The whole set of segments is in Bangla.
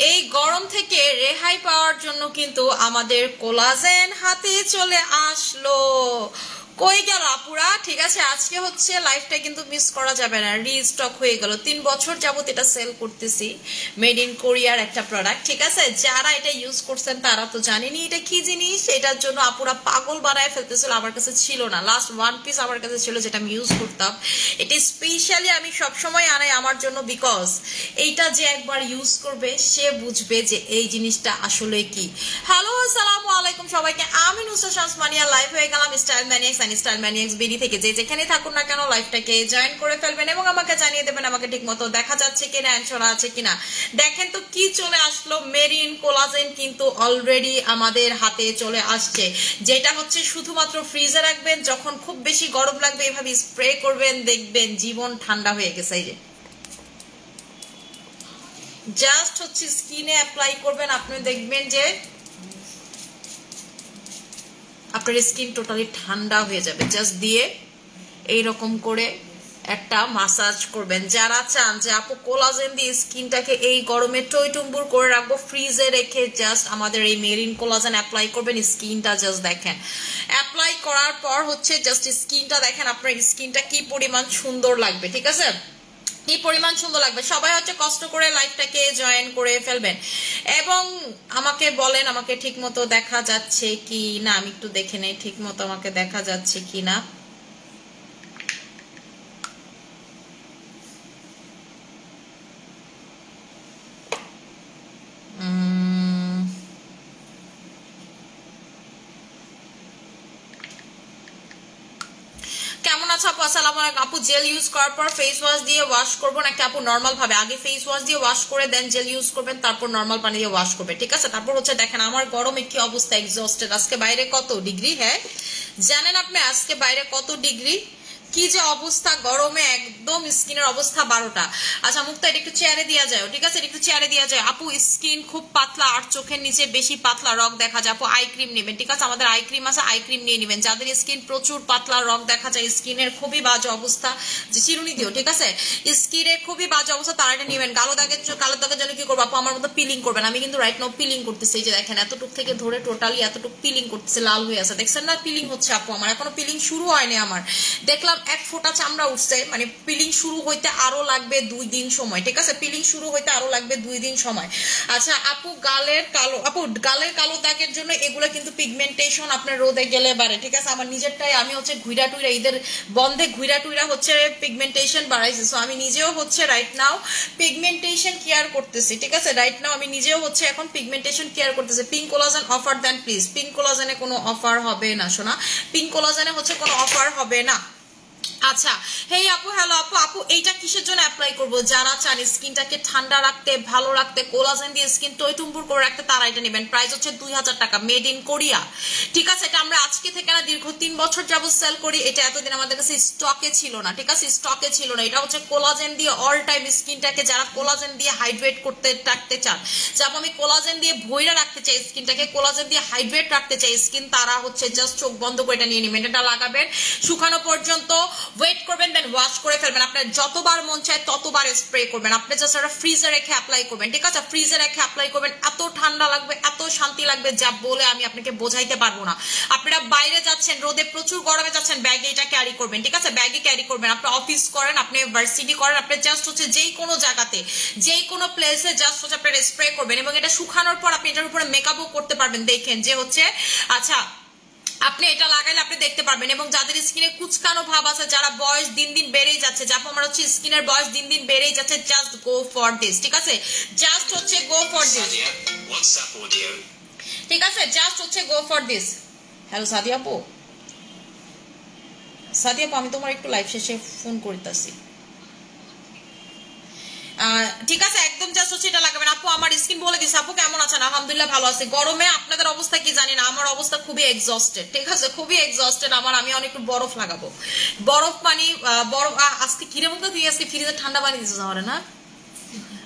এই গরম থেকে রেহাই পাওয়ার জন্য কিন্তু আমাদের কোলাজেন হাতে চলে আসলো। কই গেল আপুরা? ঠিক আছে, আজকে হচ্ছে লাইফটা কিন্তু মিস করা যাবে না, রিস্টক হয়ে গেল। 3 বছর যাবত এটা সেল করতেছি, মেড ইন কোরিয়ার একটা প্রোডাক্ট। ঠিক আছে, যারা এটা ইউজ করছেন তারা তো জানেনি এটা কি জিনিস। এটার জন্য আপুরা পাগল বানায় ফেলতেছিল, আমার কাছে ছিল না। লাস্ট 1 পিস আমার কাছে ছিল যেটা আমি ইউজ করতাম। এটা স্পেশালি আমি সবসময় আনাই আমার জন্য, বিকজ এইটা যে একবার ইউজ করবে সে বুঝবে যে এই জিনিসটা আসলে কি। হ্যালো, আসসালামু আলাইকুম সবাইকে, আমি নুসরাত শামস মানিয়া। লাইভ হয়ে গেলাম style maniacs and style maniacs BD থেকে। যে যেখানে থাকুন না কেন লাইভটাকে জয়েন করে ফেলবেন এবং আমাকে জানিয়ে দেবেন আমাকে ঠিক মতো দেখা যাচ্ছে কিনা, অ্যান্ড শোনা আছে কিনা। দেখেন তো কি চলে আসলো, মেরিন কোলাজেন কিন্তু অলরেডি আমাদের হাতে চলে আসছে। যেটা হচ্ছে শুধুমাত্র ফ্রিজে রাখবেন, যখন খুব বেশি গরম লাগবে এভাবে স্প্রে করবেন, দেখবেন জীবন ঠান্ডা হয়ে গেছে। এই যে জাস্ট হচ্ছে স্কিনে অ্যাপ্লাই করবেন, আপনি দেখবেন যে আপনার স্কিন টোটালি ঠান্ডা হয়ে যাবে। জাস্ট দিয়ে এইরকম করে একটা মাসাজ করবেন। যারা চান যে আপু কোলাজেন দিয়ে স্কিনটাকে এই গরমে টইটুম্বুর করে রাখবো, ফ্রিজে রেখে জাস্ট আমাদের এই মেরিন কোলাজেন অ্যাপ্লাই করবেন। স্কিনটা জাস্ট দেখেন, অ্যাপ্লাই করার পর হচ্ছে জাস্ট স্কিনটা দেখেন আপনার স্কিনটা কি পরিমাণ সুন্দর লাগবে। ঠিক আছে, কি পরিমাণ সুন্দর লাগবে। সবাই হচ্ছে কষ্ট করে লাইভটাকে জয়েন করে ফেলবেন এবং আমাকে বলেন আমাকে ঠিক মতো দেখা যাচ্ছে কি না। আমি একটু দেখে নেই ঠিক মতো আমাকে দেখা যাচ্ছে কি না। কেমন আছো আপু? আসসালামু আলাইকুম আপু। জেল ইউজ করার পর ফেস ওয়াশ দিয়ে ওয়াশ করবো নাকি আপু নর্মাল ভাবে? আগে ফেস ওয়াশ দিয়ে ওয়াশ করে দেন জেল ইউজ করবেন, তারপর নর্মাল পানি দিয়ে ওয়াশ করবে। ঠিক আছে, তারপর হচ্ছে দেখেন আমার গরমে কি অবস্থা, এক্সস্টেড। আজকে বাইরে কত ডিগ্রি? হ্যাঁ জানেন আপনি আজকে বাইরে কত ডিগ্রি? কি যে অবস্থা গরমে, একদম স্কিনের অবস্থা 12টা। আচ্ছা মুক্তা এটা একটু চেয়ারে দেওয়া যায়? ঠিক আছে, এটা একটু চেয়ারে দেওয়া যায়। আপু স্কিন খুব পাতলা আর চোখের নিচে বেশি পাতলা রগ দেখা যায়, আপু আই ক্রিম নেবেন। ঠিক আছে, আমাদের আই ক্রিম আছে, আই ক্রিম নিয়ে নেবেন। যাদের স্কিন প্রচুর পাতলা রগ দেখা যায়, স্কিনের খুবই বাজে অবস্থা, যে চিরুনি দিও। ঠিক আছে, স্কিনের খুবই বাজে অবস্থা, তারা এটা নেবেন। কালো দাগের জন্য কি করবো আপু? আমার মতো পিলিং করবেন। আমি কিন্তু রাইট নাও পিলিং করতেছি, এই যে দেখেন এতটুক থেকে ধরে টোটালি এতটুকু পিলিং করতেছে, লাল হয়ে আছে, দেখছেন না? পিলিং হচ্ছে আপু, আমার এখনো পিলিং শুরু হয়নি। আমার দেখলাম 1 ফোঁটা চামড়া উঠছে, মানে পিলিং শুরু হইতে আরো লাগবে 2 দিন সময়। ঠিক আছে, পিলিং শুরু হইতে আরো লাগবে 2 দিন সময়। আচ্ছা আপু গালের কালো, আপু গালের কালো দাগের জন্য এগুলো কিন্তু পিগমেন্টেশন আপনার রোদে গেলে বাড়ে। ঠিক আছে, আমার নিজেরটাই আমি হচ্ছে ঘুইরা টুইরা, ঈদের বন্ধে ঘুইরা টুইরা হচ্ছে পিগমেন্টেশন বাড়াইছে। সো আমি নিজেও হচ্ছে রাইট নাও পিগমেন্টেশন কেয়ার করতেছি। ঠিক আছে, রাইট নাও আমি নিজেও হচ্ছে এখন পিগমেন্টেশন কেয়ার করতেছি। পিঙ্ক কোলাজেন অফার দেন প্লিজ। পিঙ্ক কোলাজেনে কোনো অফার হবে না শোনা, পিঙ্ক কোলাজেনে হচ্ছে কোনো অফার হবে না। আচ্ছা হেই আপু, হ্যালো আপু। আপু এইটা কিসের জন্য অ্যাপ্লাই করব? যারা চান স্কিনটাকে ঠান্ডা রাখতে, ভালো রাখতে, কোলাজেন দিয়ে স্কিন টইটুম্বুর করে রাখতে, তারা এটা নেবেন। প্রাইস হচ্ছে 2000 টাকা, মেড ইন কোরিয়া। ঠিক আছে, এটা আমরা আজকে থেকে না দীর্ঘ 3 বছর যাবত সেল করি। এটা এতদিন আমাদের কাছে স্টকে ছিল না। ঠিক আছে, স্টকে ছিল না। এটা হচ্ছে কোলাজেন দিয়ে অল টাইম স্কিনটাকে, যারা কোলাজেন দিয়ে হাইড্রেট করতে রাখতে চান, যারা আমি কোলাজেন দিয়ে ভইরা রাখতে চাই স্কিনটাকে, কোলাজেন দিয়ে হাইড্রেট রাখতে চাই স্কিন, তারা হচ্ছে জাস্ট চোখ বন্ধ করে এটা নিয়ে নেবেন। এটা লাগাবেন, শুকানো পর্যন্ত ওয়েট করবেন, দেন ওয়াশ করে ফেলবেন। আপনার যতবার মন চায় ততবার স্প্রে করবেন। আপনি জাস্ট একটা ফ্রিজে রেখে অ্যাপ্লাই করবেন। ঠিক আছে, ফ্রিজে রেখে অ্যাপ্লাই করবেন, এত ঠান্ডা লাগবে, এত শান্তি লাগবে যা বলে আমি আপনাকে বোঝাইতে পারবো না। আপনারা বাইরে যাচ্ছেন, রোদে প্রচুর গরমে যাচ্ছেন, ব্যাগে এটা ক্যারি করবেন। ঠিক আছে, ব্যাগে ক্যারি করবেন। আপনি অফিস করেন, আপনি ভার্সিটি করেন, আপনি জাস্ট হচ্ছে যেই কোনো জায়গাতে, যেই কোনো প্লেসে জাস্ট হচ্ছে আপনারা স্প্রে করবেন এবং এটা শুকানোর পর আপনি এটার উপরে মেকআপও করতে পারবেন। দেখেন যে হচ্ছে আচ্ছা আপনি এটা লাগাইলে আপনি দেখতে পারবেন। এবং যাদের স্কিনে কুচকানো ভাব আছে, যারা বয়স দিন দিন বেড়েই যাচ্ছে, যাবো আমার হচ্ছে স্কিনের বয়স দিন দিন বেড়েই যাচ্ছে, জাস্ট গো ফর দিস। ঠিক আছে, জাস্ট হচ্ছে গো ফর দিস। ঠিক আছে, জাস্ট হচ্ছে go for this. Hello Sadia আপু, সাদিয়া আপু আমি তোমার একটু লাইভ শেষে ফোন করতেছি। ঠিক আছে, একদম জাস্ট হচ্ছে এটা লাগাবেন। আপু আমার স্কিন বলে দিচ্ছে। আপু কেমন আছেন? আলহামদুলিল্লাহ ভালো আছি। গরমে আপনাদের অবস্থা কি জানি না, আমার অবস্থা খুবই এক্সস্টেড। ঠিক আছে, খুবই এক্সস্টেড আমার। আমি অনেক বরফ লাগাবো, বরফ পানি, বরফ। আজকে কিরে মুখে তুই আজকে ফ্রিজে ঠান্ডা পানি দিচ্ছিস আমার না?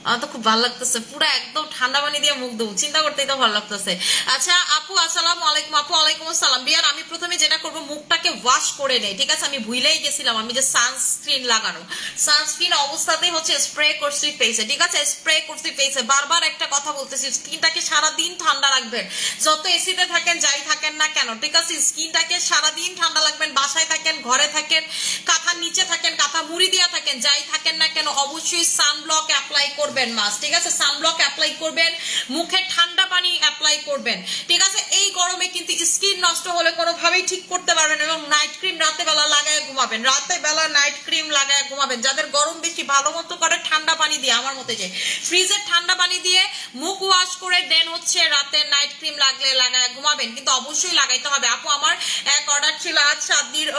আমার তো খুব ভালো লাগতেছে, পুরো একদম ঠান্ডা পানি দিয়ে মুখ দেবো, চিন্তা করতেই তো ভালো লাগতেছে। আচ্ছা আপু আসসালামু আলাইকুম। আপু ওয়ালাইকুম আসসালাম। বিয়ার আমি প্রথমে যেটা করবো মুখটাকে ওয়াশ করে নেই, ঠিক আছে? আমি ভুলেই গেছিলাম আমি যে সানস্ক্রিন লাগানো, সানস্ক্রিন অবস্থাতেই হচ্ছে স্প্রে করছি ফেসে, ঠিক আছে? স্প্রে করছি ফেসে। বারবার একটা কথা বলতেছি, স্কিনটাকে সারাদিন ঠান্ডা রাখবেন, যত এসিতে থাকেন যাই থাকেন না কেন, ঠিক আছে? স্কিনটাকে সারাদিন ঠান্ডা রাখবেন, বাসায় থাকেন, ঘরে থাকেন, কাঁথার নিচে থাকেন, কাঁথা মুড়ি দিয়ে থাকেন, যাই থাকেন না কেন, অবশ্যই সানব্লক অ্যাপ্লাই করবেন মাস্ট, ঠিক আছে? সানব্লক অ্যাপ্লাই করবেন, মুখে ঠান্ডা পানি অ্যাপ্লাই করবেন, ঠিক আছে? এই গরমে কিন্তু স্কিন নষ্ট হলে কোনোভাবেই ঠিক করতে পারবেন। এবং নাইট ক্রিম রাতে বেলা লাগায় ঘুমাবেন, রাতে বেলা নাইট ক্রিম লাগায় ঘুমাবেন। যাদের গরম বেশি ভালো মতো করে ঠান্ডা পানি দিয়ে, আমার মতে যে ফ্রিজের ঠান্ডা পানি দিয়ে মুখ ওয়াশ করে দেন হচ্ছে রাতে নাইট ক্রিম লাগলে লাগায় ঘুমাবেন, কিন্তু অবশ্যই লাগাইতে হবে। আপু আমার এক অর্ডার ছিল আজ সাদির,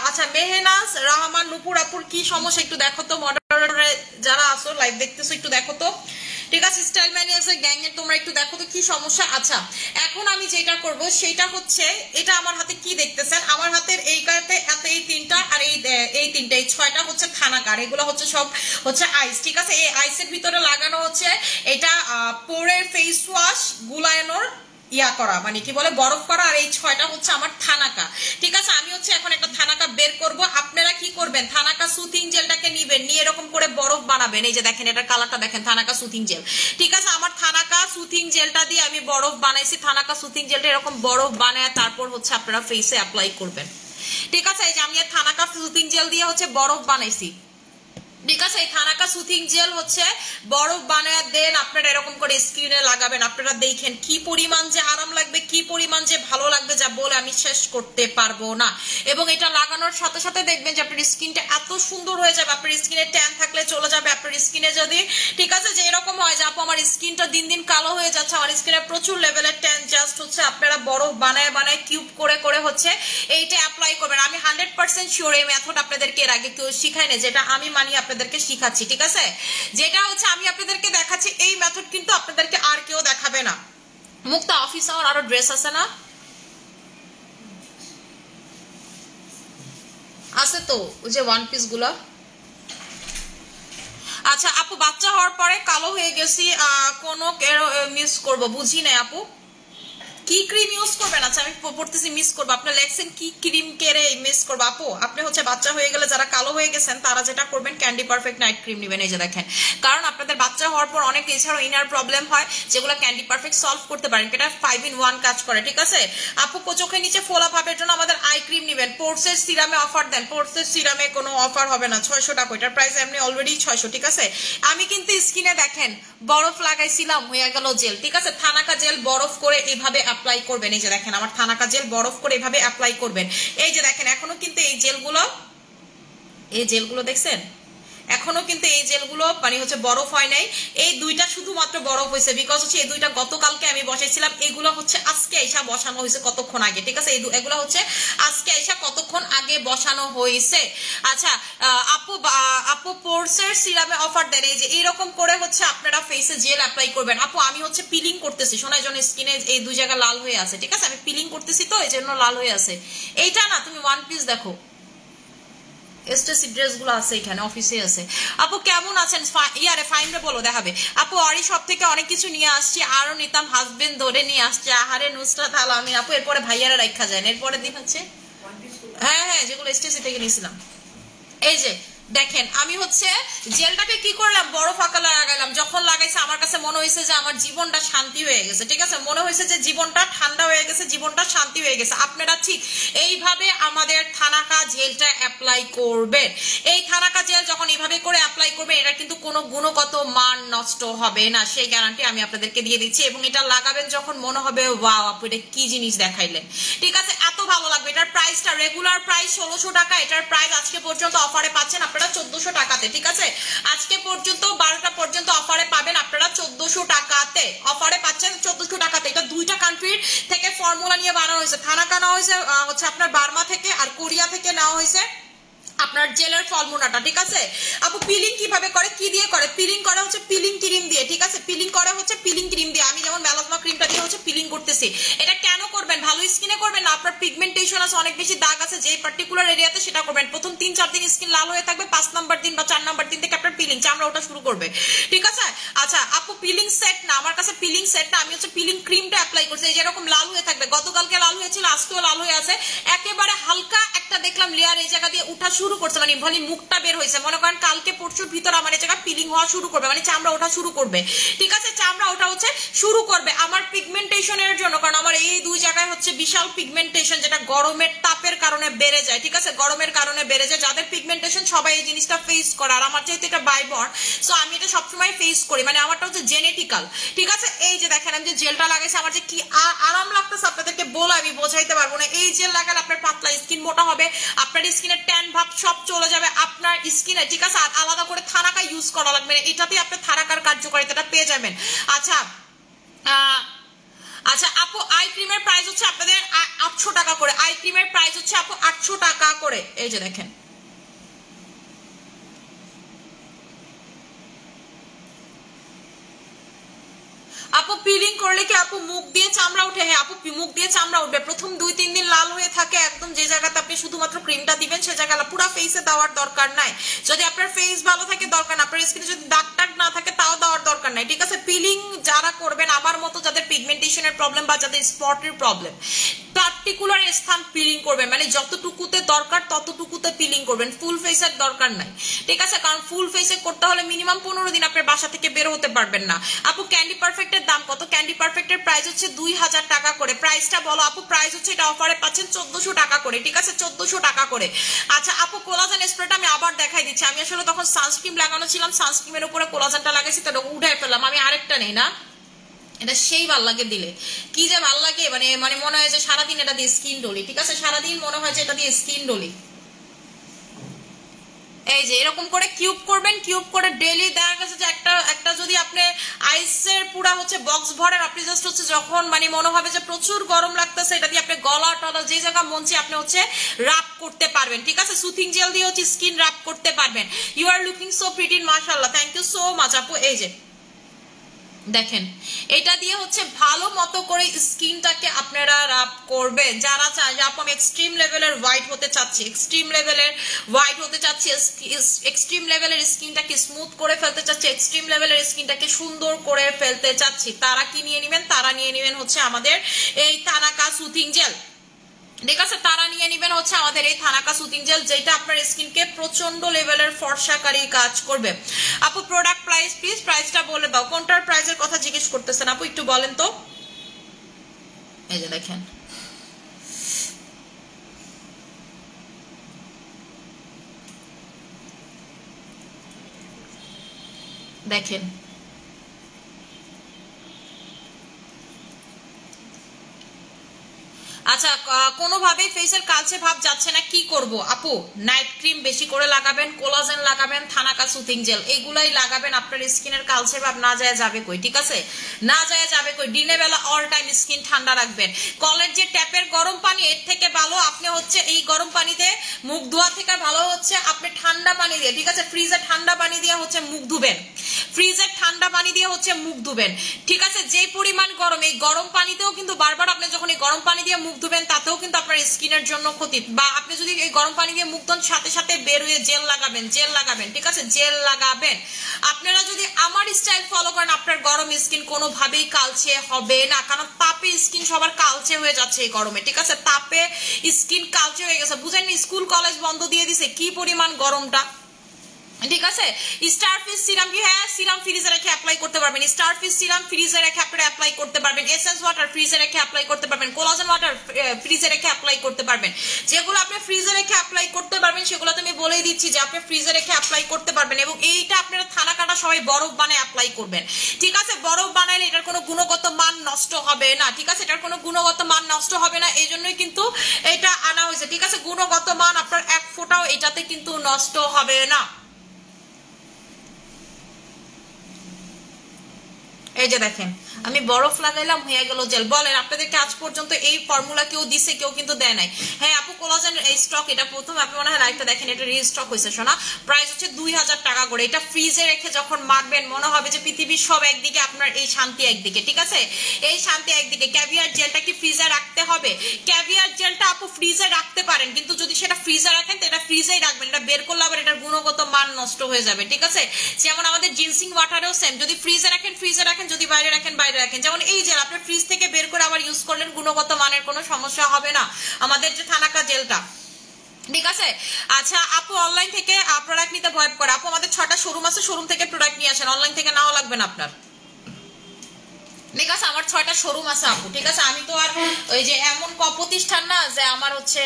আচ্ছা মেহনাজ রহমান নুপুর আপুর কি সমস্যা একটু দেখো তো, মডারেটরে যারা আসো লাইভ দেখতেছো একটু দেখো তো, ঠিক আছে? স্টাইল ম্যানিয়াসের গ্যাং এর তোমরা একটু দেখো তো কি সমস্যা। আচ্ছা এখন আমি যেটা করব সেটা হচ্ছে, এটা আমার হাতে কি দেখতেছেন, আমার হাতের এই কাতে এই তিনটা আর এই তিনটা, এই ছয়টা হচ্ছে থানাকার, এগুলো হচ্ছে সব হচ্ছে আইস, ঠিক আছে? এই আইসের ভিতরে লাগানো হচ্ছে এটা পোরের ফেস ওয়াশ গুলায়নোর ইয়া করা, মানে কি বলে বরফ করা, আর এই ছয়টা হচ্ছে আমার থানাকা, ঠিক আছে? আমি হচ্ছে এখন একটা থানাকা বের করব। আপনারা কি করবেন, থানাকা সুথিং জেলটাকে নিবেন, নিয়ে এরকম করে বরফ বানাবেন। এই যে দেখেন এটা কালারটা দেখেন, থানাকা সুথিং জেল, ঠিক আছে? আমার থানাকা সুথিং জেলটা দিয়ে আমি বরফ বানাইছি, থানাকা সুথিং জেলটা এরকম বরফ বানায় তারপর হচ্ছে আপনারা ফেসে অ্যাপ্লাই করবেন, ঠিক আছে? এই যে আমি থানাকা সুথিং জেল দিয়ে হচ্ছে বরফ বানাইছি, ঠিক আছে? এই থানাকা সুথিং জেল হচ্ছে বরফ বানায় দেন আপনারা এরকম করে স্কিনে লাগাবেন। আপনারা দেখেন কি পরিমাণ যে আরাম লাগবে, কি পরিমাণ যে ভালো লাগবে, যা বলে আমি শেষ করতে পারবো না। এবং এটা লাগানোর সাথে সাথে দেখবেন যে আপনার স্কিনটা এত সুন্দর হয়ে যাবে, আপনার স্কিনে ট্যান থাকলে চলে যাবে আপনার স্কিনে। যদি ঠিক আছে যে এরকম হয় যে আপু আমার স্কিনটা দিন দিন কালো হয়ে যাচ্ছে, আমার স্কিনে প্রচুর লেভেলের ট্যান, জাস্ট হচ্ছে আপনারা বরফ বানায় বানায় কিউব করে করে হচ্ছে এইটা অ্যাপ্লাই করবেন। আমি 100% শিওর এই মেথড আপনাদেরকে এর আগে কেউ শিখাই না, যেটা আমি মানি আপনাদেরকে শিখাচ্ছি, ঠিক আছে? যেটা হচ্ছে আমি আপনাদেরকে দেখাচ্ছি এই মেথড কিন্তু আপনাদেরকে আর কেউ দেখাবে না। মুক্তা অফিস আমার আরো ড্রেস আছে না, আছে তো ওই যে ওয়ান পিস গুলা। আচ্ছা আপু বাচ্চা হওয়ার পরে কালো হয়ে গেছি, কোনো মিস করব বুঝি নাই আপু, কি ক্রিম ইউজ করবেন? আচ্ছা আমি পড়তেছি মিস করবো, আপনি লেখছেন কি ক্রিম কেড়ে মিস করবো। আপু আপনি হচ্ছে বাচ্চা হয়ে গেলে যারা কালো হয়ে গেছেন তারা যেটা করবেন ক্যান্ডি পারফেক্ট নাইট ক্রিম নেবেন, এই যে দেখেন। কারণ আপনাদের বাচ্চা হওয়ার পর অনেক এছাড়াও ইনার প্রবলেম হয় যেগুলো ক্যান্ডি পারফেক্ট সলভ করতে পারেন, এটা 5 in 1 কাজ করে, ঠিক আছে? আপু চোখের নিচে ফোলা ভাবের জন্য আমাদের আই ক্রিম নেবেন, পোর্সের সিরামে অফার দেন, পোর্সের সিরামে কোনো অফার হবে না, 600 টাকা, এটার প্রাইস এমনি অলরেডি 600, ঠিক আছে? আমি কিন্তু স্কিনে দেখেন বরফ লাগাইছিলাম হয়ে গেল জেল, ঠিক আছে? থানাকা জেল বরফ করে এইভাবে অ্যাপ্লাই করবেন, এই যে দেখেন আমার থানাকা জেল বরফ করে এভাবে অ্যাপ্লাই করবেন। এই যে দেখেন এখনো কিন্তু এই জেলগুলো দেখছেন, এখনো কিন্তু এই জেলগুলো মানে হচ্ছে বরফ হয় নাই, এই দুইটা শুধুমাত্র বরফ হয়েছে, বিকজ হচ্ছে এই দুইটা গতকালকে আমি বসাইছিলাম, এগুলো হচ্ছে আজকে আইসা বসানো হয়েছে কতক্ষণ আগে, ঠিক আছে? এগুলো হচ্ছে আজকে আইসা কতক্ষণ আগে বসানো হয়েছে। আচ্ছা আপু পোর্সের সিরামে অফার দেন, এই যে এইরকম করে হচ্ছে আপনারা ফেসে জেল অ্যাপ্লাই করবেন। আপু আমি হচ্ছে পিলিং করতেছি, শোনার জন্য স্কিনে এই দুই জায়গা লাল হয়ে আছে, ঠিক আছে? আমি পিলিং করতেছি তো এই জন্য লাল হয়ে আছে। এইটা না তুমি ওয়ান পিস দেখো, এসটেসি ড্রেসগুলো আছে এখানে অফিসে আছে। আপু কেমন আছেন? ইয়ারে ফাইন রে বলো দেখাবে। আপু অরি সব থেকে অনেক কিছু নিয়ে আসছি, আরো নিতাম, হাজবেন্ড ধরে নিয়ে আসছে, আহারে নুসরাত আলামি আপু। এরপরে ভাইয়ারা রাখা যায় না, এরপরে দিন হচ্ছে হ্যাঁ যেগুলো এসটেসি থেকে নিয়েছিলাম। এই যে দেখেন আমি হচ্ছে জেলটাকে কি করলাম, বরফ আকারে লাগাইলাম। যখন লাগাইছে আমার কাছে মনে হয়েছে যে আমার জীবনটা শান্তি হয়ে গেছে, ঠিক আছে? মনে হয়েছে যে জীবনটা ঠান্ডা হয়ে গেছে, জীবনটা শান্তি হয়ে গেছে। আপনারা ঠিক এইভাবে আমাদের থানাকা জেলটা অ্যাপ্লাই করবেন। এই থানাকা জেল যখন এইভাবে করে অ্যাপ্লাই করবেন এটা কিন্তু কোনো গুণগত মান নষ্ট হবে না, সেই গ্যারান্টি আমি আপনাদেরকে দিয়ে দিচ্ছি। এবং এটা লাগাবেন যখন মনে হবে ওয়াও আপু এটা কি জিনিস দেখাইলেন, ঠিক আছে? এত ভালো লাগবে। এটার প্রাইসটা রেগুলার প্রাইস 1600 টাকা, এটার প্রাইস আজকে পর্যন্ত অফারে পাচ্ছেন আপনারা 1400 টাকাতে, ঠিক আছে? আজকে পর্যন্ত 12টা পর্যন্ত অফারে পাবেন আপনারা 1400 টাকাতে, অফারে পাচ্ছেন 1400 টাকাতে। এটা দুইটা কান্ট্রির থেকে ফর্মুলা নিয়ে বানানো হয়েছে, থানাকা নেওয়া হয়েছে হচ্ছে আপনার বার্মা থেকে, আর কোরিয়া থেকে নেওয়া হয়েছে আপনার জেলের ফর্মুলাটা, ঠিক আছে? আপু পিলিং কিভাবে করে, কি দিয়ে করে? পিলিং করা হচ্ছে পিলিং ক্রিম দিয়ে, ঠিক আছে? পিলিং করা হচ্ছে পিলিং ক্রিম দিয়ে। আমি যেমন মেলাজমা ক্রিমটা দিয়ে হচ্ছে পিলিং করতেছি। এটা কেন করবেন? ভালো স্কিনে করবেন না, আপনার পিগমেন্টেশন আছে, অনেক বেশি দাগ আছে যেই পার্টিকুলার এরিয়াতে, সেটা করবেন। প্রথম 3-4 দিন স্কিন লাল হয়ে থাকবে, 5 নাম্বার দিন বা 4 নাম্বার দিন থেকে আপনার পিলিং চামড়া ওটা শুরু করবে, ঠিক আছে? আর আচ্ছা আপু পিলিং সেট না, আমার কাছে পিলিং সেট না, আমি হচ্ছে পিলিং ক্রিমটা অ্যাপ্লাই করছি। এই যেরকম লাল হয়ে থাকবে, গতকালকে লাল হয়েছিল, আজকেও লাল হয়ে আছে, একেবারে হালকা একটা দেখলাম লেয়ার এই জায়গা দিয়ে উঠা শুরু করছে, মানে মুখটা বের হয়েছে, মনে করেন কালকে পরশুর ভিতর আমার এই জায়গা পিলিং হওয়া শুরু করবে, মানে চামড়া ওঠা শুরু করবে। ঠিক আছে, চামড়া ওঠা হচ্ছে শুরু করবে আমার পিগমেন্টেশনের জন্য, কারণ আমার এই দুই জায়গায় হচ্ছে বিশাল পিগমেন্টেশন, যেটা গরমের তাপের কারণে বেড়ে যায়। ঠিক আছে, গরমের কারণে বেড়ে যায়, যাদের পিগমেন্টেশন সবাই এই জিনিসটা ফেস করে, আর আমার যেহেতু এটা বাইবর্ন, সো আমি এটা সবসময় ফেস করি, মানে আমারটা হচ্ছে জেনেটিক্যাল। ঠিক আছে, এই যে দেখেন আমি যে জেলটা লাগাইছি, আমার যে কি আরাম লাগতেছে আপনাদেরকে বলে আমি বোঝাইতে পারবো না। এই জেল লাগালে আপনার পাতলা স্কিন মোটা হবে, আপনার স্কিনের ট্যান ভাব সব চলে যাবে আপনার স্কিনে। ঠিক আছে, আর আলাদা করে থানাকা ইউজ করা লাগবে না, এটাতেই আপনি থানাকার কার্যকারিতাটা পেয়ে যাবেন। আচ্ছা আচ্ছা আপু, আই ক্রিমের প্রাইস হচ্ছে আপনাদের 800 টাকা করে, আই ক্রিমের প্রাইস হচ্ছে আপু 800 টাকা করে। এই যে দেখেন আপু, পিলিং করলে কি আপু মুখ দিয়ে চামড়া উঠে? হ্যাঁ আপু, মুখ দিয়ে চামড়া উঠবে, প্রথম 2-3 দিন লাল হয়ে থাকে একদম, যে জায়গাতে আপনি শুধুমাত্র ক্রিমটা দিবেন সে জায়গা পুরো ফেসে দেওয়ার দরকার নাই। যদি আপনার ফেস ভালো থাকে দরকার না, আপনার স্কিনে যদি দাগ টাগ না থাকে তাও দেওয়ার দরকার নাই। ঠিক আছে, পিলিং যারা করবেন আমার মতো, যাদের পিগমেন্টেশনের প্রবলেম বা যাদের স্পটের প্রবলেম, পার্টিকুলার স্থান পিলিং করবেন, মানে যতটুকুতে দরকার ততটুকুতে পিলিং করবেন, ফুল ফেসের দরকার নাই। ঠিক আছে, কারণ ফুল ফেসে করতে হলে মিনিমাম 15 দিন আপনার বাসা থেকে বের হতে পারবেন না। আপু ক্যান্ডি পারফেক্টের দাম কত? ক্যান্ডি পারফেক্টের প্রাইস হচ্ছে 2000 টাকা করে। প্রাইসটা বলো আপু। প্রাইস হচ্ছে এটা অফারে পাচ্ছেন 1400 টাকা করে। ঠিক আছে, 1400 টাকা করে। আচ্ছা আপু, কোলাজেন স্প্রেটা আমি আবার দেখাই দিচ্ছি। আমি আসলে তখন সানস্ক্রিন লাগানো ছিলাম, সানস্ক্রিনের উপরে কোলাজেনটা লাগাইছি, তো উঠাই ফেললাম। আমি আরেকটা নেই না, এটা সেই ভাল লাগে দিলে, কি যে ভাল লাগে, মানে মানে মনে হয় যে সারাদিন এটা দিয়ে স্কিন ডলি। ঠিক আছে, সারাদিন মনে হয় যে এটা দিয়ে স্কিন ডলি। এই যে এরকম করে কিউব করবেন, কিউব করে ডেইলি দেখা গেছে যে একটা যদি আপনি আইসের পুরা হচ্ছে বক্স ভরেন, আপনি জাস্ট হচ্ছে যখন মানে মনে হবে যে প্রচুর গরম লাগতেছে, এটা দিয়ে আপনি গলা টলা যে জায়গা মঞ্চে আপনি হচ্ছে রাব করতে পারবেন। ঠিক আছে, সুথিং জেল দিয়ে হচ্ছে স্কিন রাব করতে পারবেন। You are looking so pretty, মাশাআল্লাহ, থ্যাংক ইউ সো মাচ আপু। এই যে দেখেন, এটা দিয়ে হচ্ছে ভালো মতো করে স্কিনটাকে আপনারা রাব করবেন। যারা চান যে আপু আমি এক্সট্রিম লেভেলের হোয়াইট হতে চাচ্ছি, এক্সট্রিম লেভেলের হোয়াইট হতে চাচ্ছি, এক্সট্রিম লেভেলের স্কিনটাকে স্মুথ করে ফেলতে চাচ্ছি, এক্সট্রিম লেভেলের স্কিনটাকে সুন্দর করে ফেলতে চাচ্ছি, তারা কি নিয়ে নেবেন? তারা নিয়ে নেবেন হচ্ছে আমাদের এই থানাকা সুথিং জেল। ঠিক আছে, তারা নিয়ে নেবেন হচ্ছে আমাদের এই থানাকা সুথিং জেল, যেটা আপনার স্কিনকে প্রচন্ড লেভেলের ফর্সাকারী কাজ করবে। আপু প্রোডাক্ট প্রাইস প্লিজ, প্রাইসটা বলে দাও। কোনটার প্রাইসের কথা জিজ্ঞেস করতেছেন আপু, একটু বলেন তো। এই যে দেখেন, দেখেন আচ্ছা, কোনোভাবেই ফেসের কালচে ভাব যাচ্ছে না, কি করব আপু? নাইট ক্রিম বেশি করে লাগাবেন, কোলাজেন লাগাবেন, থানাকা সুথিং জেল এগুলাই লাগাবেন, আপনার স্কিনের কালচে ভাব না যায় যাবে কই। ঠিক আছে, না যায় যাবে কই। দিনের বেলা অল টাইম স্কিন ঠান্ডা রাখবেন। কলের যে ট্যাপের গরম পানি, এর থেকে ভালো আপনি হচ্ছে এই গরম পানিতে মুখ ধোয়া থেকে ভালো হচ্ছে আপনি ঠান্ডা পানি দিয়ে, ঠিক আছে, ফ্রিজে ঠান্ডা পানি দিয়ে হচ্ছে মুখ ধুবেন, ফ্রিজের ঠান্ডা পানি দিয়ে হচ্ছে মুখ ধুবেন। ঠিক আছে, যে পরিমাণ গরম, এই গরম পানিতেও কিন্তু বারবার আপনি যখন এই গরম পানি দিয়ে মুখ ধুবেন তাতেও কিন্তু আপনার স্কিনের জন্য ক্ষতি। বা আপনি যদি এই গরম পানি দিয়ে মুখ ধোন, সাথে সাথে বের হয়ে জেল লাগাবেন, জেল লাগাবেন। ঠিক আছে, জেল লাগাবেন। আপনারা যদি আমার স্টাইল ফলো করেন, আপনার গরম স্কিন কোনোভাবেই কালচে হবে না, কারণ তাপে স্কিন সবার কালচে হয়ে যাচ্ছে এই গরমে। ঠিক আছে, তাপে স্কিন কালচে হয়ে গেছে, বুঝেন? স্কুল কলেজ বন্ধ দিয়ে দিছে, কি পরিমাণ গরমটা। ঠিক আছে, স্টারফিশ সিরাম কি? হ্যাঁ, সিরাম ফ্রিজে রেখে অ্যাপ্লাই করতে পারবেন। স্টারফিশ সিরাম ফ্রিজে রেখে আপনারা অ্যাপ্লাই করতে পারবেন। এসেন্স ওয়াটার ফ্রিজে রেখে অ্যাপ্লাই করতে পারবেন। কোলাজেন ওয়াটার ফ্রিজে রেখে অ্যাপ্লাই করতে পারবেন। যেগুলো আপনি ফ্রিজে রেখে অ্যাপ্লাই করতে পারবেন সেগুলো তো আমি বলেই দিচ্ছি যে আপনি ফ্রিজে রেখে অ্যাপ্লাই করতে পারবেন, এবং এইটা আপনারা থানা কাটা সবাই বরফ বানায় অ্যাপ্লাই করবেন। ঠিক আছে, বরফ বানাইলে এটার কোনো গুণগত মান নষ্ট হবে না। ঠিক আছে, এটার কোনো গুণগত মান নষ্ট হবে না, এই জন্যই কিন্তু এটা আনা হয়েছে। ঠিক আছে, গুণগত মান আপনার এক ফোঁটাও এটাতে কিন্তু নষ্ট হবে না। এই যে দেখেন আমি বরফ লাগাইলাম হয়ে গেল জেল। বলেন আপনাদেরকে আজ পর্যন্ত এই ফর্মুলা কেউ দিছে, কেউ কিন্তু দেয় নাই। হ্যাঁ আপু কোলাজেন এই স্টক, এটা প্রথম আপনি মনে হয় লাইভটা দেখেন, এটা রিস্টক হয়েছে শোনা, প্রাইস হচ্ছে 2000 টাকা করে। এটা ফ্রিজে রেখে যখন মারবেন মনে হবে যে পৃথিবীর সব একদিকে, আপনার এই শান্তি একদিকে, ঠিক আছে, এই শান্তি একদিকে। ক্যাভিয়ার জেলটা কি ফ্রিজে রাখতে হবে? ক্যাভিয়ার জেলটা আপু ফ্রিজে রাখতে পারেন, কিন্তু যদি সেটা ফ্রিজে রাখেন তো এটা ফ্রিজেই রাখবেন, এটা বের করলে আবার এটার গুণগত মান নষ্ট হয়ে যাবে, ঠিক আছে। যেমন আমাদের জিনসিং ওয়াটারেও সেম, যদি ফ্রিজে রাখেন ফ্রিজে রাখেন, যদি বাইরে রাখেন বাইরে রাখেন। যেমন এই জেল আপনি ফ্রিজ থেকে বের করে আবার ইউজ করলেন, গুণগত মানের কোনো সমস্যা হবে না আমাদের যে থানাকা জেলটা, ঠিক আছে। আচ্ছা আপু অনলাইন থেকে প্রোডাক্ট নিতে ভয় করে, আপু আমাদের 6টা শোরুম আছে, শোরুম থেকে প্রোডাক্ট নিয়ে আসেন, অনলাইন থেকে নাও লাগবে না আপনার, ঠিক আছে। আমার 6টা শোরুম আছে আপু, ঠিক আছে। আমি তো আর ওই যে এমন প্রতিষ্ঠান না যে আমার হচ্ছে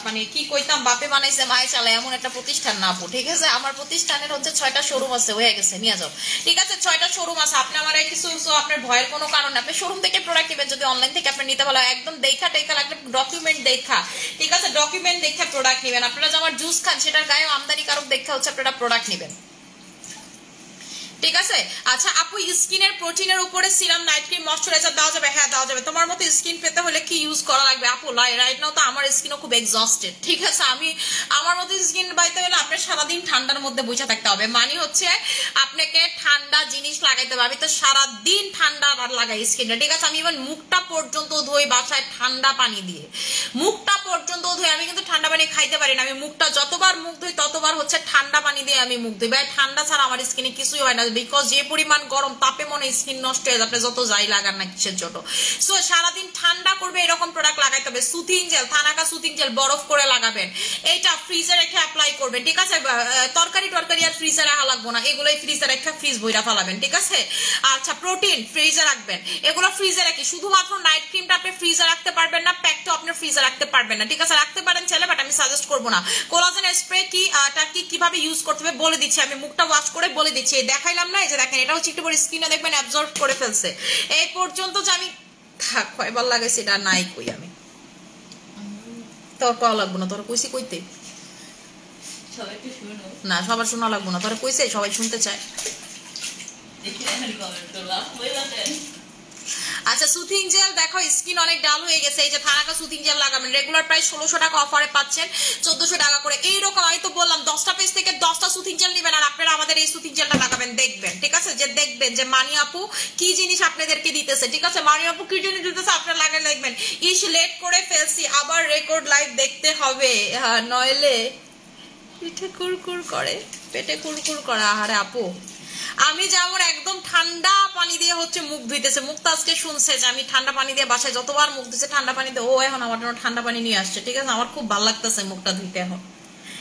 মানে কি কইতাম বাপে বানাইছে মায়ে চালায়, এমন একটা প্রতিষ্ঠান না আপু, ঠিক আছে। আমার প্রতিষ্ঠানের হচ্ছে 6টা শোরুম আছে, হয়ে গেছে নিয়ে যাও, ঠিক আছে। 6টা শোরুম আছে, আপনি আমার কিছু আপনার ভয়ের কোনো কারণ, আপনি শোরুম থেকে প্রোডাক্ট নেবেন। যদি অনলাইন থেকে আপনি নিতে ভালো একদম দেখা টেকা লাগলে ডকুমেন্ট দেখা, ঠিক আছে, ডকুমেন্ট দেখে প্রোডাক্ট নেবেন। আপনারা যে আমার জুস খান সেটার গায়ে আমদানিকারক দেখা হচ্ছে আপনারা প্রোডাক্ট নেবেন, ঠিক আছে। আচ্ছা আপু স্কিনের প্রোটিনের উপরে সিরাম, নাইট ক্রিম, ময়শ্চারাইজার দেওয়া যাবে? হ্যাঁ দেওয়া যাবে। তোমার মতো স্কিন পেতে হলে কি ইউজ করা লাগবে আপু? রাইট নাও তো আমার স্কিনও খুব এক্সস্টেড, ঠিক আছে। আমি আমার মতো স্কিন পাইতে হলে আপনার সারাদিন ঠান্ডার মধ্যে বসে থাকতে হবে, মানে হচ্ছে আপনাকে ঠান্ডা জিনিস লাগাইতে হবে। আমি তো সারাদিন ঠান্ডা লাগাই স্কিনটা, ঠিক আছে। আমি ইভেন মুখটা পর্যন্ত ধুই বাসায় ঠান্ডা পানি দিয়ে, মুখটা পর্যন্ত ধুই। আমি কিন্তু ঠান্ডা পানি খাইতে পারি না, আমি মুখটা যতবার মুখ ধুই ততবার হচ্ছে ঠান্ডা পানি দিয়ে আমি মুখ ধুই। ভাই ঠান্ডা ছাড়া আমার স্কিনে কিছুই হয় না, বিকজ যে পরিমাণ গরম তাপে মনে স্কিন নষ্ট হয়ে যাবে যত যাই লাগান না কিসের জন্য। সো সারাদিন ঠান্ডা করবে এরকম প্রোডাক্ট লাগাইতে হবে। Soothing jail, thanaka soothing jail বরফ করে লাগাবেন, এইটা ফ্রিজে রেখে অ্যাপ্লাই করবেন, ঠিক আছে। তরকারি টরকারি আর ফ্রিজে রাখা লাগবো না, এগুলোই ফ্রিজে রেখে ফ্রিজ বইরা ফেলাবেন, ঠিক আছে। আচ্ছা প্রোটিন ফ্রিজে রাখবেন, এগুলো ফ্রিজে রাখি। শুধুমাত্র নাইট ক্রিমটা আপনি ফ্রিজে রাখতে পারবেন না, প্যাকটা আপনি ফ্রিজে রাখতে পারবেন না, ঠিক আছে। রাখতে পারেন ছেলে, বাট আমি সাজেস্ট করবো না। কোলাজেন স্প্রে কি কিভাবে ইউজ করতে হবে বলে দিচ্ছি, আমি মুখটা ওয়াশ করে বলে দিচ্ছি, দেখাইলাম না, এই যে দেখেন এটা হচ্ছে একটু পরে স্কিনে দেখবেন অ্যাবজর্ব করে ফেলছে। এই পর্যন্ত যে আমি থাক কয়বার লাগাইছি এটা নাই কই, আমি তোর কয়া লাগবো না, তোর কইছি কইতে না, সবার শোনা লাগবো না, তোর কইছে সবাই শুনতে চায়। আচ্ছা সুথিং জেল দেখো স্কিন অনেক ডাল হয়ে গেছে, এই যে থানাকা সুথিং জেল লাগাবেন, রেগুলার প্রাইস 1600 টাকা, অফারে পাচ্ছেন 1400 টাকা করে। এইরকম আমি তো বললাম 10টা পেজ থেকে 10টা সুথিং জেল নেবেন, আর আপনারা আমাদের এই সুথিং জেলটা লাগাবেন, দেখবেন, ঠিক আছে, যে দেখবেন যে মানি আপু কি জিনিস আপনাদেরকে দিতেছে, ঠিক আছে। মানি আপু কি জিনিস দিতেছে আপনারা লাগাই দেখবেন। ইস লেট করে ফেলছি, আবার রেকর্ড লাইভ দেখতে হবে, নইলে পিঠে কুরকুর করে, পেটে কুরকুর করে। আহারে আপু আমি যেমন একদম ঠান্ডা পানি দিয়ে হচ্ছে মুখ ধুইতেছে, মুখ তো আজকে শুনছে যে আমি ঠান্ডা পানি দিয়ে বাসায় যতবার মুখ ধুইছে ঠান্ডা পানি দিয়ে, ও এখন আমার জন্য ঠান্ডা পানি নিয়ে আসছে, ঠিক আছে। আমার খুব ভালো লাগতেছে মুখটা ধুইতে এখন,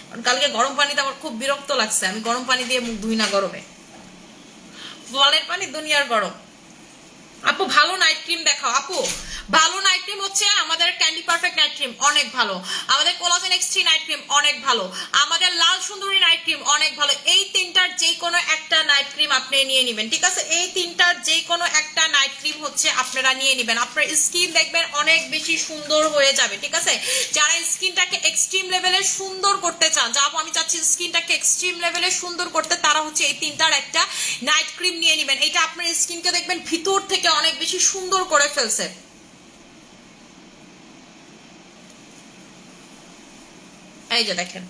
কারণ কালকে গরম পানিতে আমার খুব বিরক্ত লাগছে, আমি গরম পানি দিয়ে মুখ ধুই না গরমে, বলের পানি দুনিয়ার গরম। আপু ভালো নাইট ক্রিম দেখাও। আপু ভালো নাইট ক্রিম হচ্ছে আমাদের ক্যান্ডি পারফেক্ট নাইট ক্রিম অনেক ভালো, আমাদের কোলাজেন X3 নাইট ক্রিম অনেক ভালো, আমাদের লাল সুন্দরী নাইট ক্রিম অনেক ভালো। এই তিনটার যে কোনো একটা নাইট ক্রিম আপনি নিয়ে নেবেন, ঠিক আছে। এই তিনটার যে কোনো একটা নাইট ক্রিম হচ্ছে আপনারা নিয়ে নেবেন, আপনার স্কিন দেখবেন অনেক বেশি সুন্দর হয়ে যাবে, ঠিক আছে। যারা স্কিনটাকে এক্সট্রিম লেভেলে সুন্দর করতে চান, যা আমি চাচ্ছি স্কিনটাকে এক্সট্রিম লেভেলে সুন্দর করতে, তারা হচ্ছে এই তিনটার একটা নাইট ক্রিম নিয়ে নেবেন। এটা আপনার স্কিনকে দেখবেন ভিতর থেকে অনেক বেশি সুন্দর করে ফেলছে। এই যে দেখেন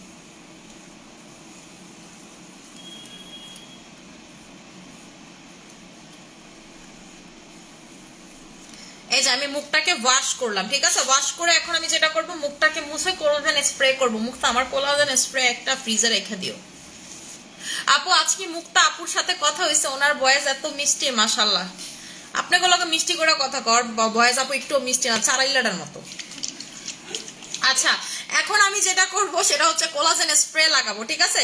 এই যে আমি মুখটাকে ওয়াশ করলাম, ঠিক আছে। ওয়াশ করে এখন আমি যেটা করব, মুখটাকে মুছে কোলাজেন স্প্রে করব। মুখটা আমার কোলাজেন স্প্রে একটা ফ্রিজে রেখে দিও। আপু আজকে মুক্তা আপুর সাথে কথা হয়েছে, ওনার ভয়েস এত মিষ্টি মাশাআল্লাহ। আপনাগুলোকে মিষ্টি করে কথা কর, ভয়েস আপু একটু মিষ্টি না, চারাইলাটার মতো। আচ্ছা এখন আমি যেটা করব সেটা হচ্ছে কোলাজেন স্প্রে লাগাবো, ঠিক আছে।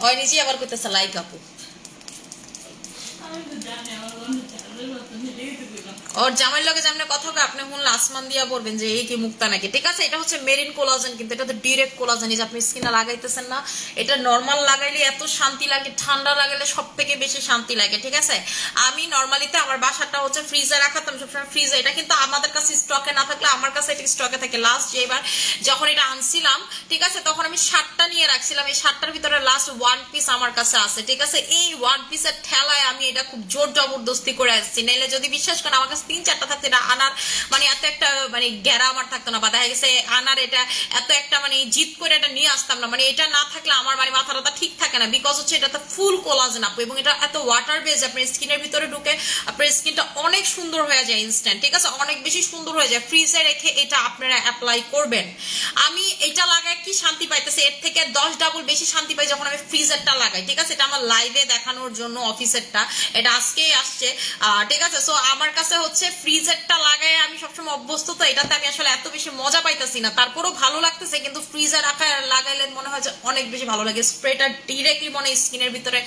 ওই নিজে আবার কইতেছে লাইক আপু, ওর জামাইয়ের লগে যেমন কথা হবে আপনি শুনলে আসমান দিয়া বলবেন যে এই কি মুক্তা নাকি, ঠিক আছে? এটা হচ্ছে মেরিন কোলাজেন, কিন্তু এটা তো ডিরেক্ট কোলাজেন। এই যে আপনি স্কিনে লাগাইতেছেন না, এটা নর্মাল লাগাইলে এত শান্তি লাগে, ঠান্ডা লাগাইলে সব থেকে বেশি শান্তি লাগে, ঠিক আছে? আমি নর্মালিতে আমার বাসাটা হচ্ছে ফ্রিজে রাখাতাম সবসময়, ফ্রিজে। এটা কিন্তু আমাদের কাছে স্টকে না থাকলে আমার কাছে এটা স্টকে থাকে। লাস্ট যেবার যখন এটা আনছিলাম, ঠিক আছে, তখন আমি 7টা নিয়ে রাখছিলাম। এই 7টার ভিতরে লাস্ট 1 পিস আমার কাছে আছে, ঠিক আছে? এই 1 পিসের ঠেলায় আমি এটা খুব জোর জবরদস্তি করে আসছি। নাইলে যদি বিশ্বাস করেন আমার কাছে 3-4টা থাকতো, এটা আনার মানে এত একটা মানে গেরা আমার থাকতো না, বা দেখা গেছে আনার এটা এত একটা মানে জিদ করে এটা নিয়ে আসতাম না। মানে এটা না থাকলে আমার মানে মাথাটা ঠিক থাকে না, বিকজ হচ্ছে এটা তো ফুল কোলাজেন আপু, এবং এটা এত ওয়াটার বেস, আপনার স্কিনের ভিতরে ঢুকে আপনার স্কিনটা অনেক সুন্দর হয়ে যায় ইনস্ট্যান্ট, ঠিক আছে? অনেক বেশি সুন্দর হয়ে যায়। ফ্রিজে রেখে এটা আপনারা অ্যাপ্লাই করবেন। আমি এটা লাগাই কি শান্তি পাইতেছি, এর থেকে 10 ডাবল বেশি শান্তি পাই যখন আমি ফ্রিজারটা লাগাই, ঠিক আছে? এটা আমার লাইভে দেখানোর জন্য অফিসেরটা, এটা আজকেই আসছে, ঠিক আছে? সো আমার কাছে হচ্ছে ফ্রিজারটা লাগাই আমি সবসময় অভ্যস্ত, তো এটাতে আমি আসলে এত বেশি মজা পাইতেছি না, তারপরেও ভালো লাগতেছে। কিন্তু ফ্রিজার রাখা লাগাইলে মনে হয় যে অনেক বেশি ভালো লাগে। স্প্রেটা ডিরেক্টলি মনে স্কিনের ভিতরে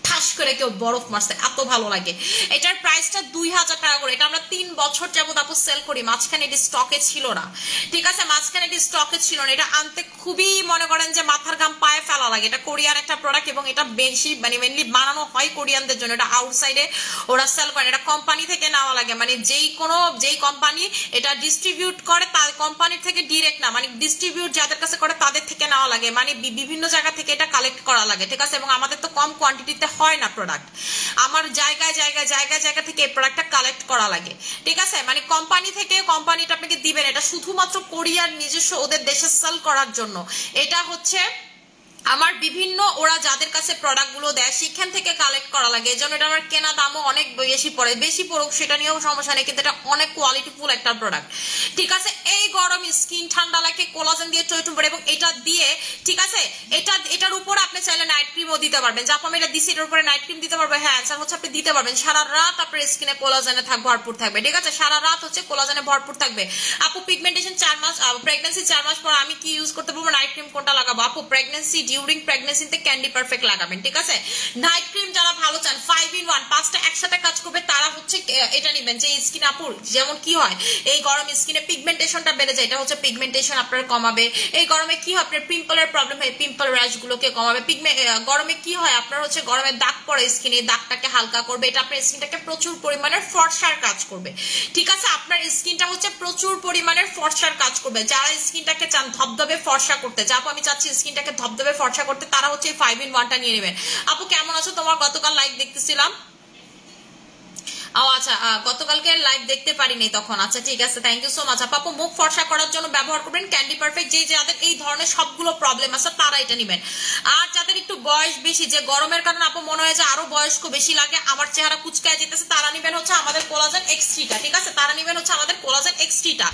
ঠাস করে কেউ বরফ মারছে, এত ভালো লাগে। এটার প্রাইসটা 2000 টাকা করে। এটা আমরা 3 বছর যাবত আপু সেল করি। মাঝখানে এটি স্টকে ছিল না, ঠিক আছে? মাঝখানে এটি স্টকে ছিল না। এটা আনতে খুবই মনে করেন যে মাথার ঘাম পায়ে ফেলা লাগে। এটা কোরিয়ার একটা প্রোডাক্ট, এবং এটা বেশি মানে মেনলি বানানো হয় কোরিয়ানদের জন্য। এটা আউটসাইডে ওরা সেল করে, এটা কোম্পানি থেকে নেওয়া লাগে। মানে যেই কোম্পানি এটা ডিস্ট্রিবিউট করে তার কোম্পানির থেকে ডিরেক্ট না, মানে ডিস্ট্রিবিউট যাদের কাছে করে তাদের থেকে নেওয়া লাগে। মানে বিভিন্ন জায়গা থেকে এটা কালেক্ট করা লাগে, ঠিক আছে? এবং আমাদের তো কম কোয়ান্টিটিতে হয় না প্রোডাক্ট, আমার জায়গায় জায়গায় জায়গা জায়গা থেকে এই প্রোডাক্টটা কালেক্ট করা লাগে, ঠিক আছে? মানে কোম্পানি থেকে কোম্পানিটা আপনাকে দিবেন, এটা শুধুমাত্র কোরিয়ার নিজস্ব ওদের দেশে সেল করার জন্য। এটা হচ্ছে আমার বিভিন্ন ওরা যাদের কাছে প্রোডাক্ট গুলো দেয় সেখান থেকে কালেক্ট করা লাগে, এই জন্য এটা আমার কেনা দামও অনেক বেশি পড়ে। বেশি পড়ুক সেটা নিয়েও সমস্যা নেই, কিন্তু এটা অনেক কোয়ালিটিফুল একটা প্রোডাক্ট, ঠিক আছে? এই গরম স্কিন ঠান্ডা লাগে কোলাজেন দিয়ে টইটুম পড়ে, এবং এটা দিয়ে, ঠিক আছে, এটার উপরে আপনি চাইলে নাইট ক্রিমও দিতে পারবেন। যা আমি এটা দিচ্ছি এটার উপরে নাইট ক্রিম দিতে পারবেন। হ্যাঁ, অ্যান্সার হচ্ছে আপনি দিতে পারবেন। সারা রাত আপনার স্কিনে কোলাজেনে ভরপুর থাকবে, ঠিক আছে? সারা রাত হচ্ছে কোলাজেনে ভরপুর থাকবে। আপু পিগমেন্টেশন 4 মাস, প্রেগন্যান্সি 4 মাস পর আমি কি ইউজ করতে পারবো? নাইট ক্রিম কোনটা লাগাবো? আপু প্রেগন্যান্সি ডিউরিং প্রেগন্যান্সিতে ক্যান্ডি পারফেক্ট লাগাবেন, ঠিক আছে? নাইট ক্রিম যারা ভালো চান 5-in-1 5টা একসাথে কাজ করবে তারা হচ্ছে এটা নেবেন। যে স্কিন আপুর যেমন কি হয় এই গরম স্কিনে পিগমেন্টেশনটা বেড়ে যায়, এটা হচ্ছে পিগমেন্টেশন আপনার কমাবে। এই গরমে কি হয় আপনার পিম্পলের প্রবলেম হয়, পিম্পল র্যাশ গুলোকে কমাবে। গরমে কি হয় আপনার হচ্ছে গরমে দাগ পড়ে স্কিনে, দাগটাকে হালকা করবে। এটা আপনার স্কিনটাকে প্রচুর পরিমাণের ফর্সার কাজ করবে, ঠিক আছে? আপনার স্কিনটা হচ্ছে প্রচুর পরিমাণের ফর্সার কাজ করবে। যারা স্কিনটাকে চান ধবধবে ফর্সা করতে, যাবো আমি চাচ্ছি স্কিনটাকে ধবধবে ফর্সা করতে, তারা হচ্ছে 5-in-1টা নিয়ে নেবেন। আপু কেমন আছো? তোমার গতকাল লাইভ দেখতেছিলাম। ও আচ্ছা, গতকালকে লাইভ দেখতে পারিনি তখন। আচ্ছা ঠিক আছে, থ্যাংক ইউ সো মাচ। আপু মুখ ফর্সা করার জন্য ব্যবহার করবেন ক্যান্ডি পারফেক্ট। যে যাদের এই ধরনের সবগুলো প্রবলেম আছে তারা এটা নেবেন। আর যাদের একটু বয়স বেশি, যে গরমের কারণে আপু মনে হয় যে আরো বয়স্ক বেশি লাগে, আমার চেহারা কুচকায় যেতেছে, তারা নেবেন হচ্ছে আমাদের কোলাজেন এক্সট্রিটা, ঠিক আছে? তারা নেবেন হচ্ছে আমাদের কোলাজেন এক্সট্রিটা।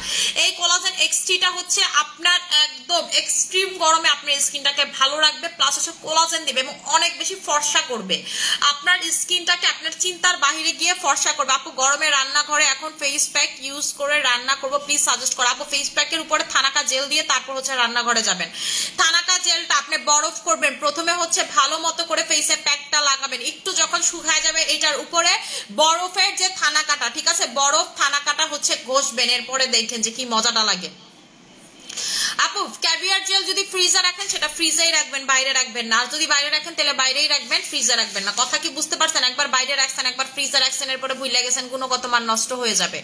এই কোলাজেন এক্সট্রিটা হচ্ছে আপনার একদম এক্সট্রিম গরমে আপনার স্কিনটাকে ভালো রাখবে, প্লাস হচ্ছে কোলাজেন দিবে এবং অনেক বেশি ফর্সা করবে আপনার স্কিনটাকে, আপনার চিন্তার বাহিরে গিয়ে ফর্সা করবে। আপু গরমে রান্নাঘরে এখন ফেস প্যাক ইউজ করে রান্না করবো, প্লিজ সাজেস্ট করো। আপু ফেস প্যাকের উপরে থানাকা জেল দিয়ে তারপর হচ্ছে রান্নাঘরে যাবেন। থানাকা জেলটা আপনি বরফ করবেন, প্রথমে হচ্ছে ভালো মতো করে ফেসে প্যাকটা লাগাবেন, একটু যখন শুকায় যাবে এটার উপরে বরফের যে থানাকাটা, ঠিক আছে, বরফ থানাকাটা হচ্ছে ঘষবেন। এরপরে দেখেন যে কি মজাটা লাগে। আপু ক্যাভিয়ার জেল যদি ফ্রিজে রাখেন সেটা ফ্রিজেই রাখবেন, বাইরে রাখবেন না। আর যদি বাইরে রাখেন তাহলে বাইরেই রাখবেন, ফ্রিজে রাখবেন না। কথা কি বুঝতে পারছেন? একবার বাইরে রাখছেন, একবার ফ্রিজে রাখছেন, এরপরে ভুলে গেছেন, গুণগত মান নষ্ট হয়ে যাবে।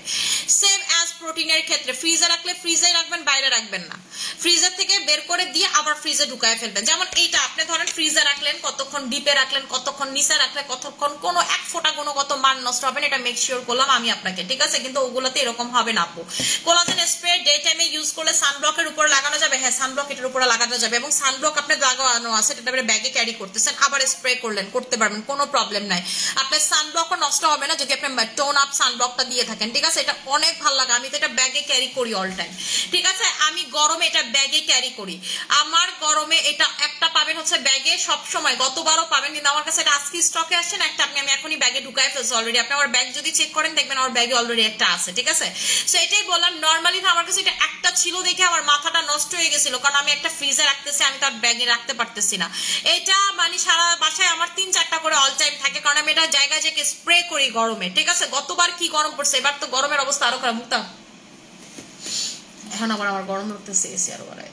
সেম অ্যাজ প্রোটিনের ক্ষেত্রে ফ্রিজে রাখলে ফ্রিজেই রাখবেন, বাইরে রাখবেন না। ফ্রিজের থেকে বের করে দিয়ে আবার ফ্রিজে ঢুকায় ফেলবেন। যেমন এইটা আপনি ধরেন ফ্রিজে রাখলেন, কতক্ষণ ডিপে রাখলেন, কতক্ষণ নিচে রাখলে কতক্ষণ, কোনো এক ফোঁটা গুণগত মান নষ্ট হবে না, এটা মেক শিওর করলাম আমি আপনাকে, ঠিক আছে? কিন্তু ওগুলোতে এরকম হবে না আপু। কোলাজেন স্প্রে ডে টাইমে ইউজ করলে সানব্লকের উপর লাগানো যাবে। হ্যাঁ, সানব্লক এটার উপরে লাগানো যাবে, এবং সানব্লক আপনার লাগানো আছে এটা ব্যাগে ক্যারি করতেছেন, আবার স্প্রে করলেন, করতে পারবেন, কোনো প্রবলেম নাই। আপনার সানব্লকও নষ্ট হবে না যদি আপনি টোন আপ সানব্লকটা দিয়ে থাকেন, ঠিক আছে? এটা অনেক ভালো লাগে, আমি তো এটা ব্যাগে ক্যারি করি অল টাইম, ঠিক আছে? আমি গরমে এটা ব্যাগে ক্যারি করি। আমার গরমে এটা একটা পাবেন হচ্ছে ব্যাগে সব সময়, গতবারও পাবেন, কিন্তু আমার কাছে এটা আজকে স্টকে আসছে না একটা, আমি এখনই ব্যাগে ঢুকাই ফেলছি অলরেডি। আপনি আমার ব্যাগ যদি চেক করেন দেখবেন আমার ব্যাগে অলরেডি একটা আছে, ঠিক আছে? সো এটাই বললাম, নর্মালি আমার কাছে এটা একটা ছিল দেখে আমার মাথাটা নষ্ট হয়ে গেছিল, কারণ আমি একটা ফ্রিজে রাখতেছি, আমি তার ব্যাগে রাখতে পারতেছি না। এটা মানে সারা বাসায় আমার 3-4টা করে অল টাইম থাকে, কারণ আমি এটা জায়গায় জায়গায় স্প্রে করি গরমে। ঠিক আছে, গতবার কি গরম পড়ছে, এবার তো গরমের অবস্থা আরো খারাপ। মুক্তা এখন আবার আমার গরম লাগতেছে, এসি আরো বাড়াই,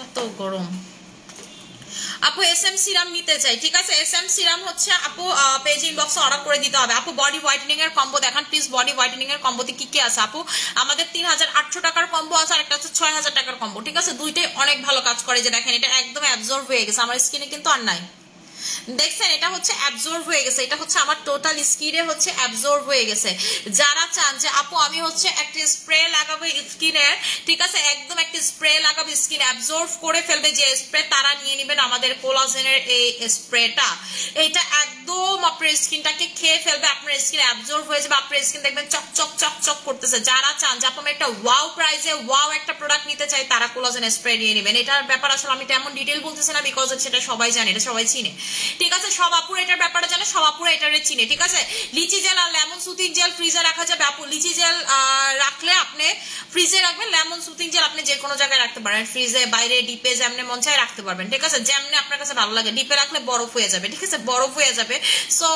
এত গরম। আপু এসএম সিরাম নিতে চাই, ঠিক আছে, এসএম সিরাম হচ্ছে আপু পেজ ইনবক্সে অর্ডার করে দিতে হবে। আপু বডি হোয়াইটেনিং এর কম্বো দেখান প্লিজ, বডি হোয়াইটেনিং এর কম্বোতে কি কি আছে আপু? আমাদের 3800 টাকার কম্বো আছে, আর একটা হচ্ছে 6000 টাকার কম্বো। ঠিক আছে, দুইটাই অনেক ভালো কাজ করে। যে দেখেন এটা একদম অ্যাবজর্ব হয়ে গেছে আমার স্কিনে, কিন্তু আর নাই, দেখছেন এটা হচ্ছে অ্যাবজর্ব হয়ে গেছে, এটা হচ্ছে আমার টোটাল স্কিনে হচ্ছে অ্যাবজর্ব হয়ে গেছে। যারা চান যে আপু আমি হচ্ছে একটা স্প্রে লাগাবো স্কিনের, ঠিক আছে, একদম একটা স্প্রে লাগাবো স্কিন অ্যাবজর্ব করে ফেলবে যে স্প্রে, তারা নিয়ে নেবেন আমাদের কোলাজেনের এই স্প্রেটা। এটা একদম আপনার স্কিনটাকে খেয়ে ফেলবে, আপনার স্কিন অ্যাবজর্ব হয়ে যাবে, আপনার স্কিন দেখবেন চকচক চকচক করতেছে। যারা চান যে আপু আমি একটা ওয়াও প্রাইসে ওয়াও একটা প্রোডাক্ট নিতে চাই, তারা কোলাজেন স্প্রে নিয়ে নেবেন। এটার ব্যাপার আসলে আমি তেমন ডিটেল বলতেছি না, বিকজ সেটা সবাই জানে, এটা সবাই চিনে। ঠিক আছে, সব আপুরা এটার ব্যাপারে জানে, সব আপুরা এটারে চিনে। ঠিক আছে, লিচি জেল আর লেমন সুথিং জেল ফ্রিজে রাখা যাবে আপু। লিচি জেল রাখলে আপনি ফ্রিজে রাখবেন, লেমন সুথিং জেল আপনি যে কোনো জায়গায় রাখতে পারেন, ফ্রিজে, বাইরে, ডিপে, যেমনি মন চায় রাখতে পারবেন। ঠিক আছে, যেমনি আপনার কাছে ভালো লাগে। ডিপে রাখলে বরফ হয়ে যাবে, ঠিক আছে, বরফ হয়ে যাবে। সো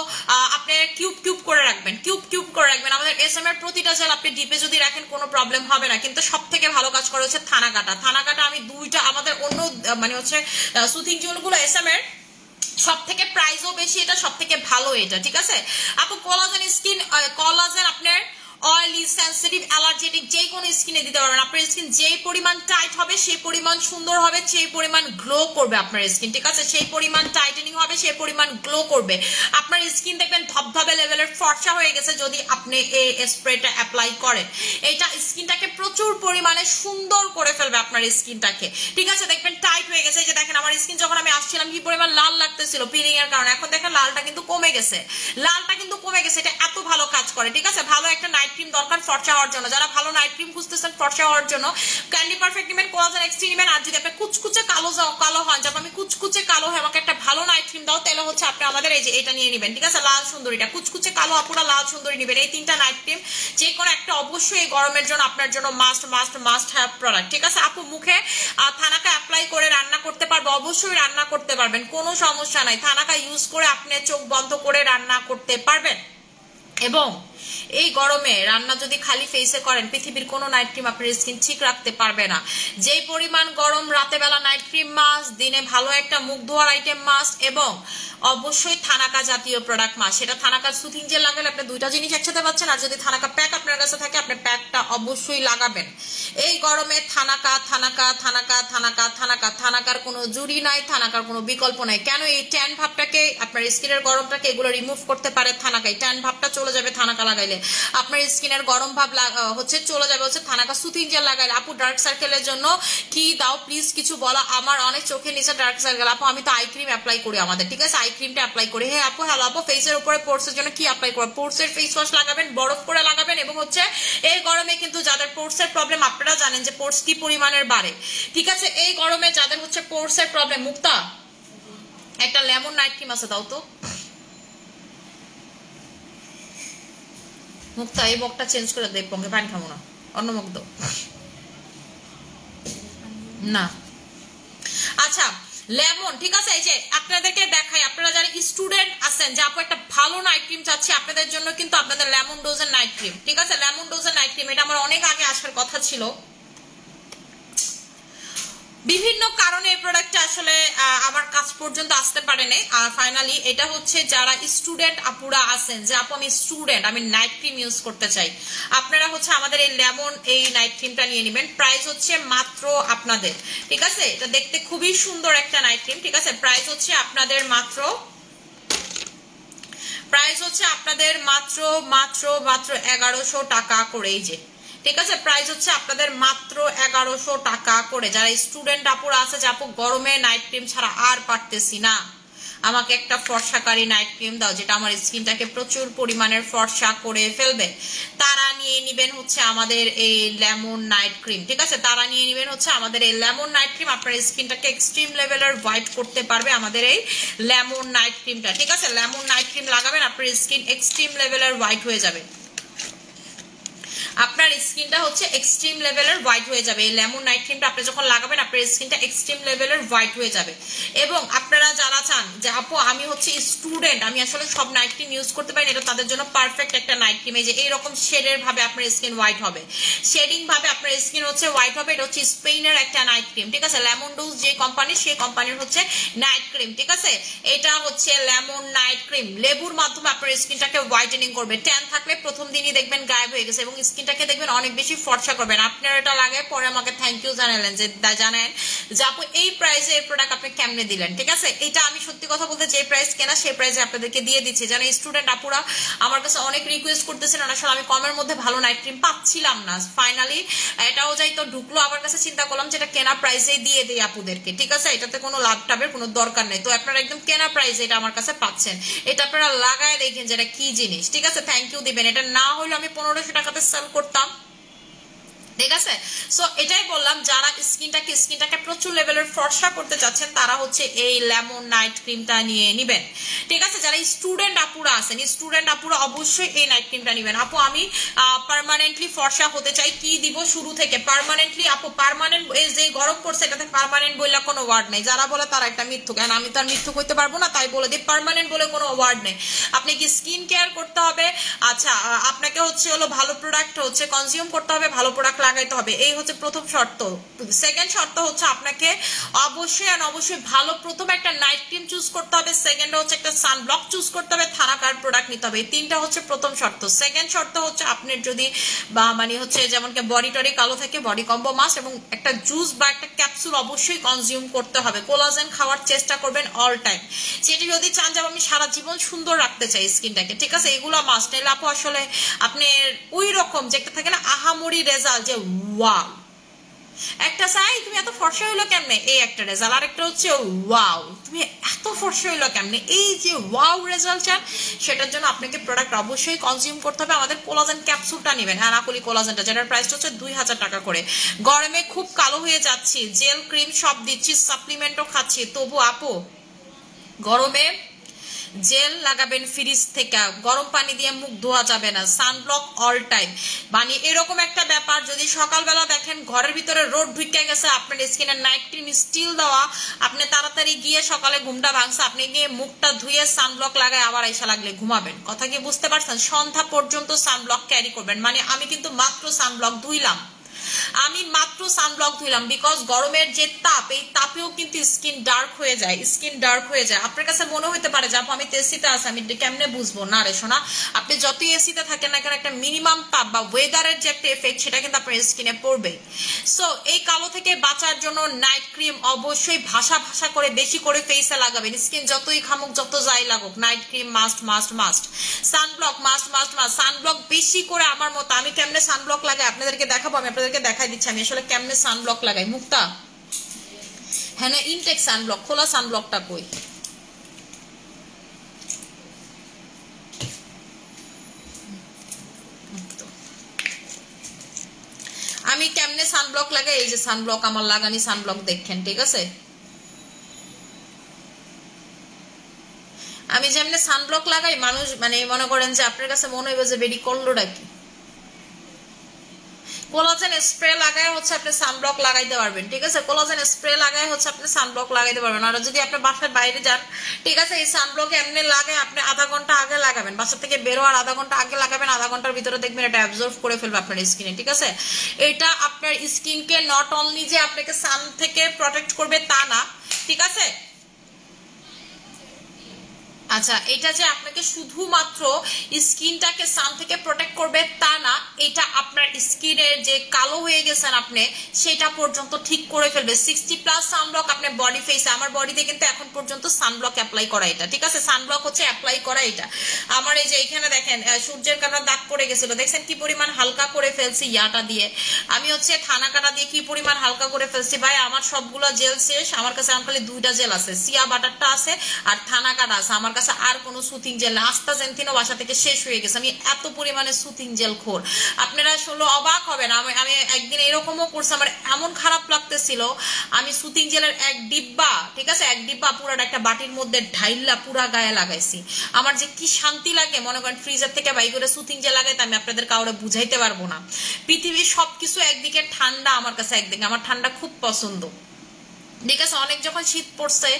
আপনি কিউব কিউব করে রাখবেন, কিউব কিউব করে রাখবেন। আমাদের এসএম এর প্রতিটা জেল আপনি ডিপে যদি রাখেন কোনো প্রবলেম হবে না, কিন্তু সব থেকে ভালো কাজ করে হচ্ছে থানা কাটা। থানা কাটা আমি দুইটা, আমাদের অন্য মানে হচ্ছে সুথিং জেলগুলো এসএম এর সব থেকে প্রাইসও বেশি, এটা সব থেকে ভালো এটা। ঠিক আছে আপু, কোলাজেন স্কিন, কোলাজেন আপনার অয়েলি, সেন্সিটিভ, অ্যালার্জেটিক যে কোনো স্কিনে দিতে পারবেন। আপনার স্কিন যেই পরিমাণ টাইট হবে সেই পরিমাণ সুন্দর হবে, সেই পরিমাণ গ্লো করবে আপনার স্কিন। ঠিক আছে, সেই পরিমাণ টাইটেনিং হবে, সেই পরিমাণ গ্লো করবে আপনার স্কিন। দেখবেন ধবধবে লেভেলের ফর্সা হয়ে গেছে যদি আপনি এই স্প্রেটা অ্যাপ্লাই করেন। এটা স্কিনটাকে প্রচুর পরিমাণে সুন্দর করে ফেলবে আপনার স্কিনটাকে। ঠিক আছে, দেখবেন টাইট হয়ে গেছে। এই যে দেখেন আমার স্কিন যখন আমি আসছিলাম কি পরিমাণ লাল লাগতেছিল পিলিং এর কারণে, এখন দেখেন লালটা কিন্তু কমে গেছে, লালটা কিন্তু কমে গেছে। এটা এত ভালো কাজ করে। ঠিক আছে, ভালো একটা নাইট ক্রিম দরকার ফর্সা হওয়ার জন্য, যারা ভালো নাইট ক্রিম খুঁজতেছেন ফর্সা হওয়ার জন্য, ক্যান্ডি পারফেক্ট নেবেন, কোলাজেন এক্সট্রি নেবেন। আর যদি আপনি কুচকুচে কালো হন, যখন আমি কুচকুচে কালো হয় আমাকে একটা ভালো নাইট ক্রিম দাও, তাহলে হচ্ছে আপনি আমাদের এই যে এটা নিয়ে নেবেন। ঠিক আছে, লাল সুন্দরীটা, কুচকুচে কালো আপুরা লাল সুন্দরী নেবেন। এই তিনটা নাইট ক্রিম যে কোনো একটা অবশ্যই এই গরমের জন্য আপনার জন্য must must must have product. ঠিক আছে আপু, মুখে থানাকা অ্যাপ্লাই করে রান্না করতে পারবো, অবশ্যই রান্না করতে পারবেন, কোনো সমস্যা নাই। থানাকা ইউজ করে আপনি চোখ বন্ধ করে রান্না করতে পারবেন। এবং এই গরমে রান্না যদি খালি ফেসে করেন, পৃথিবীর কোনো নাইট ক্রিম আপনার স্কিন ঠিক রাখতে পারবে না। যেই পরিমাণ গরম, রাতে বেলা নাইট ক্রিম মাস্ট, দিনে ভালো একটা মুখ ধোয়ার আইটেম মাস্ট, এবং অবশ্যই থানাকা জাতীয় প্রোডাক্ট মাস্ট। সেটা থানাকার সুথিং জেল লাগালে আপনি দুইটা জিনিস একসাথে পাচ্ছেন, আর যদি থানাকা প্যাক আপনার কাছে থাকে আপনি প্যাকটা অবশ্যই লাগাবেন। এই গরমে thanaka thanaka thanaka thanaka thanaka, থানাকার কোনো জুড়ি নাই, থানাকার কোনো বিকল্প নাই। কেন? এই ট্যান ভাবটাকে, আপনার স্কিনের গরমটাকে এগুলো রিমুভ করতে পারে থানাকা। এই ট্যান ভাবটা চলে যাবে থানাকা লাগাইলে, আপনার স্কিনের গরম ভাব হচ্ছে চলে যাবে হচ্ছে থানাকা সুথিং জেল লাগাইলে। আপু ডার্ক সার্কেলের জন্য কি দাও প্লিজ কিছু বলো, আমার অনেক চোখের নিচে ডার্ক সার্কেল। আপু আমি তো আই ক্রিম অ্যাপ্লাই করি আমাদের, ঠিক আছে, আই ক্রিমটা অ্যাপ্লাই করি। হ্যাঁ আপু, হ্যালো আপু, ফেসের উপরে পোর্সের জন্য কি অ্যাপ্লাই করবো? পোর্সের ফেস ওয়াশ লাগাবেন, বরফ করে লাগাবেন। এবং হচ্ছে এই গরমে কিন্তু যাদের পোর্সের প্রবলেম, আপনারা জানেন যে পোর্স কি পরিমাণের বাড়ে। ঠিক আছে, এই গরমে যাদের হচ্ছে পোর্সের প্রবলেম, মুক্তা একটা লেমন নাইট ক্রিম আছে দাও তো। মুক্তা এই বকটা চেঞ্জ করে দেব, পঙ্কে পানি খাবো না, অন্য মুখ দাও না। আচ্ছা লেমন, ঠিক আছে, এই যে আপনাদেরকে দেখাই, আপনারা যারা স্টুডেন্ট আছেন যে আপু একটা ভালো নাইট ক্রিম চাচ্ছি, আপনাদের জন্য কিন্তু আপনাদের লেমন ডোজের নাইট ক্রিম। ঠিক আছে, লেমন ডোজের নাইট ক্রিম, এটা আমার অনেক আগে আসার কথা ছিল, বিভিন্ন কারণে এই প্রোডাক্টটা আসলে আমার কাছ পর্যন্ত আসতে পারে নাই। আর ফাইনালি এটা হচ্ছে যারা স্টুডেন্ট আপুরা আছেন যে আপু আমি স্টুডেন্ট, আমি নাইট ক্রিম ইউজ করতে চাই, আপনারা হচ্ছে আমাদের এই লেমন এই নাইট ক্রিমটা নিয়ে নেবেন। প্রাইস হচ্ছে মাত্র আপনাদের, ঠিক আছে, এটা দেখতে খুবই সুন্দর একটা নাইট ক্রিম। ঠিক আছে, প্রাইস হচ্ছে আপনাদের মাত্র 1100 টাকা করে। এই যে ঠিক আছে, প্রাইস হচ্ছে আপনাদের মাত্র 1100 টাকা করে। যারা স্টুডেন্ট আপুরা আছে যে আপু গরমে নাইট ক্রিম ছাড়া আর পারতেছি না, আমাকে একটা ফর্সাকারী নাইট ক্রিম দাও যেটা আমার স্কিনটাকে প্রচুর পরিমাণের ফর্সা করে ফেলবে, তারা নিয়ে নেবেন হচ্ছে আমাদের এই লেমন নাইট ক্রিম। ঠিক আছে, তারা নিয়ে নেবেন হচ্ছে আমাদের এই লেমন নাইট ক্রিম। আপনার স্কিনটাকে এক্সট্রিম লেভেলের হোয়াইট করতে পারবে আমাদের এই লেমন নাইট ক্রিমটা। ঠিক আছে, লেমন নাইট ক্রিম লাগাবেন, আপনার স্কিন এক্সট্রিম লেভেলের হোয়াইট হয়ে যাবে। আপনার স্কিনটা হচ্ছে এক্সট্রিম লেভেলের হোয়াইট হয়ে যাবে। এই লেমন নাইট ক্রিমটা আপনি যখন লাগাবেন আপনার স্কিনটা এক্সট্রিম লেভেলের হোয়াইট হয়ে যাবে। এবং আপনারা যারা চান যে আপু আমি হচ্ছে স্টুডেন্ট, আমি আসলে সব নাইট ক্রিম ইউজ করতে পারি, এটা তাদের জন্য পারফেক্ট একটা নাইট ক্রিম। এই যে এইরকম শেডের ভাবে আপনার স্কিন হোয়াইট হবে, শেডিং ভাবে আপনার স্কিন হচ্ছে হোয়াইট হবে। এটা হচ্ছে স্পেনের একটা নাইট ক্রিম, ঠিক আছে? লেমন ডোজ যে কোম্পানি, সেই কোম্পানির হচ্ছে নাইট ক্রিম, ঠিক আছে? এটা হচ্ছে লেমন নাইট ক্রিম, লেবুর মাধ্যমে আপনার স্কিনটাকে হোয়াইটেনিং করবে। ট্যান থাকলে প্রথম দিনই দেখবেন গায়েব হয়ে গেছে এবং স্কিনটাকে দেখবেন অনেক বেশি ফর্সা করবেন। আপনারা এটা লাগায় পরে আমাকে থ্যাংক ইউ জানালেন যে জানেন যে আপু এই প্রাইসে এই প্রোডাক্ট আপনি কেমনে দিলেন, ঠিক আছে? এটা আমি সত্যি কথা বলতে যে প্রাইস কেনা সেই প্রাইসে আপনাদেরকে দিয়ে দিচ্ছি। যেন স্টুডেন্ট আপুরা আমার কাছে অনেক রিকোয়েস্ট করতেছিলেন, আসলে আমি কমের মধ্যে ভালো নাইট ক্রিম পাচ্ছিলাম না। ফাইনালি এটাও যাই তো ঢুকলো আমার কাছে, চিন্তা করলাম যেটা কেনা প্রাইসে দিয়ে দিই আপুদেরকে, ঠিক আছে? এটাতে কোনো লাভ টাভের কোনো দরকার নেই। তো আপনারা একদম কেনা প্রাইসে এটা আমার কাছে পাচ্ছেন। এটা আপনারা লাগায় দেখেন যে এটা কি জিনিস, ঠিক আছে? থ্যাংক ইউ দিবেন। এটা না হলে আমি 1500 টাকাতে সেল করতাম, ঠিক আছে? সো এটাই বললাম, যারা স্কিনটাকে প্রচুর লেভেলের ফর্সা করতে চাচ্ছেন তারা হচ্ছে এই লেমন নাইট ক্রিমটা নিয়ে নিবেন, ঠিক আছে? যারা স্টুডেন্ট আপুরা আছেন, স্টুডেন্ট আপুরা অবশ্যই এই নাইট ক্রিমটা নিবেন। আপু আমি পার্মানেন্টলি ফর্সা হতে চাই, কি দিব শুরু থেকে? পার্মানেন্টলি আপু, পার্মানেন্ট যে গরম পড়ছে এটাতে পার্মানেন্ট বলে কোনো ওয়ার্ড নেই। যারা বলে তারা একটা মিথ্যুক, কেন আমি তো আর মিথ্যুক হইতে পারবো না, তাই বলে দিই পার্মানেন্ট বলে কোনো ওয়ার্ড নেই। আপনি কি স্কিন কেয়ার করতে হবে, আচ্ছা আপনাকে হচ্ছে হলো ভালো প্রোডাক্ট হচ্ছে কনজিউম করতে হবে, ভালো প্রোডাক্ট লাগাইতে হবে, এই হচ্ছে প্রথম শর্ত। সেকেন্ড শর্ত হচ্ছে আপনাকে অবশ্যই ভালো প্রথম একটা নাইট ক্রিম চুজ করতে হবে, সেকেন্ড হচ্ছে একটা সানব্লক চুজ করতে হবে, থানাকার প্রোডাক্ট নিতে হবে। এই তিনটা হচ্ছে প্রথম শর্ত। সেকেন্ড শর্ত হচ্ছে আপনার যদি বা মানে হচ্ছে যেমন কি বডি টডি কালো থাকে, বডি কম্বো মাস্ক এবং একটা জুস বা একটা ক্যাপসুল অবশ্যই কনজিউম করতে হবে। কোলাজেন খাওয়ার চেষ্টা করবেন অল টাইম। সেটা যদি চান যে আমি সারা জীবন সুন্দর রাখতে চাই স্কিনটাকে, ঠিক আছে, এগুলো মাস্ট। নাইলে আপু আসলে আপনি ওই রকম যে একটা থাকে না আহামরি রেজাল্ট, যে ওয়াও একটা চাই তুমি এত ফর্সা হইলো কেমনে, এই একটা রেজাল্ট। আর একটা হচ্ছে ওয়াও তুমি এত ফর্সা হইলো কেমনে, এই যে ওয়াও রেজাল্ট চান, সেটার জন্য আপনাকে প্রোডাক্ট অবশ্যই কনজিউম করতে হবে। আমাদের কোলাজেন ক্যাপসুলটা নেবেন, অ্যানাকলি কোলাজেনটা, যেটার প্রাইসটা হচ্ছে 2000 টাকা করে। গরমে খুব কালো হয়ে যাচ্ছি, জেল ক্রিম সব দিচ্ছি, সাপ্লিমেন্টও খাচ্ছি, তবু আপু গরমে জেল লাগাবেন ফ্রিজ থেকে, গরম পানি দিয়ে মুখ ধোয়া যাবে না, সানব্লক অল টাইম। মানে এরকম একটা ব্যাপার, যদি সকালবেলা দেখেন ঘরের ভিতরে রোদ ঢুকে গেছে, আপনার স্কিনে নাইট ক্রিম স্টিল দেওয়া, আপনি তাড়াতাড়ি গিয়ে সকালে ঘুমটা ভাঙছে, আপনি গিয়ে মুখটা ধুয়ে সানব্লক লাগায় আবার আইসা লাগলে ঘুমাবেন। কথা কি বুঝতে পারছেন? সন্ধ্যা পর্যন্ত সানব্লক ক্যারি করবেন। মানে আমি কিন্তু মাত্র সানব্লক ধুইলাম, বিকজ গরমের যে তাপ, এই তাপেও কিন্তু স্কিন ডার্ক হয়ে যায়, আপনার কাছে মনে হতে পারে যে আমি তো এসিতে আছি, আমি কেমনে বুঝবো? না রে শোনা, আপনি যতই এসিতে থাকেন না কেন, একটা মিনিমাম তাপ বা ওয়েদারের যে একটা এফেক্ট সেটা কিন্তু আপনার স্কিনে পড়বে। সো এই কালো থেকে বাঁচার জন্য নাইট ক্রিম অবশ্যই ভাষা করে বেশি করে ফেসে লাগাবেন। স্কিন যতই খামুক, যত যাই লাগুক, night cream must. Sunblock must. Sunblock বেশি করে, আমার মতো আমি কেমনে সানব্লক লাগাই আপনাদেরকে দেখাবো, আমি আপনাদেরকে দেখাই দিচ্ছি আমি আসলে কেমনে সানব্লক লাগাই। মুক্তা, হ্যাঁ না, ইনটেক সানব্লক, খোলা সানব্লকটা কই? আমি কেমনে সানব্লক লাগাই, এই যে সানব্লক আমার লাগানি সানব্লক দেখেন, ঠিক আছে? আমি যেমনে সানব্লক লাগাই, মানুষ মানে মনে করেন যে আপনার কাছে মনে হইবে যে বেডি করলোটা কি। কোলাজেন স্প্রে লাগায় হচ্ছে আপনি সানব্লক লাগাইতে পারবেন, ঠিক আছে? কোলাজেন স্প্রে লাগায় হচ্ছে আপনি সানব্লক লাগাইতে পারবেন। আর যদি আপনি বাসার বাইরে যান, ঠিক আছে, এই সানব্লক এমনি লাগায় আপনি আধা ঘন্টা আগে লাগাবেন, বাসা থেকে বের হওয়ার আধা ঘন্টা আগে লাগাবেন, আধা ঘন্টার ভিতরে দেখবেন এটা অ্যাবজর্ব করে ফেলবে আপনার স্কিনে, ঠিক আছে? এটা আপনার স্কিনকে নট অনলি যে আপনাকে সান থেকে প্রটেক্ট করবে তা না, ঠিক আছে? আচ্ছা, এটা যে আপনাকে শুধুমাত্র স্কিনটাকে সান থেকে প্রোটেক্ট করবে তা না, এটা আপনার স্কিনের যে কালো হয়ে গেছেন আপনি সেটা পর্যন্ত ঠিক করে ফেলবে। 60+ সানব্লক আপনার বডি ফেসে, আমার বডিতে কিন্তু এখন পর্যন্ত সানব্লক অ্যাপ্লাই করা এটা, ঠিক আছে? সানব্লক হচ্ছে অ্যাপ্লাই করা এটা। আমার এই যে এখানে দেখেন সূর্যের কাটা দাগ পড়ে গেছিল, দেখছেন কি পরিমাণ হালকা করে ফেলছি ইয়াটা দিয়ে, আমি হচ্ছে থানা কাটা দিয়ে কি পরিমাণ হালকা করে ফেলছি। ভাই আমার সবগুলো জেল শেষ, আমার কাছে খালি 2টা জেল আছে, সিয়া বাটারটা আছে আর থানা কাটা আছে, আমার কাছে আর কোনো সুথিং জেল না, আস্তাজেন্থিনও বাসা থেকে শেষ হয়ে গেছে, আমি এত পরিমাণে সুথিং জেল খোর। আপনারা আসলে অবাক হবেন, আমি একদিন এরকমও করছি, আমার এমন খারাপ লাগতেছিল, আমি সুথিং জেলের এক ডিব্বা, ঠিক আছে, এক ডিব্বা পুরাটা একটা বাটির মধ্যে ঢাইল্লা পুরা গায়ে লাগাইছি। আমার যে কি শান্তি লাগে, মনে করেন ফ্রিজার থেকে বাই করে সুথিং জেল লাগাইতে আমি আপনাদের কাউরে বুঝাইতে পারবো না। পৃথিবীর সবকিছু একদিকে ঠান্ডা, আমার কাছে একদিকে, আমার ঠান্ডা খুব পছন্দ, ঠিক আছে। অনেক যখন শীত পড়ছে,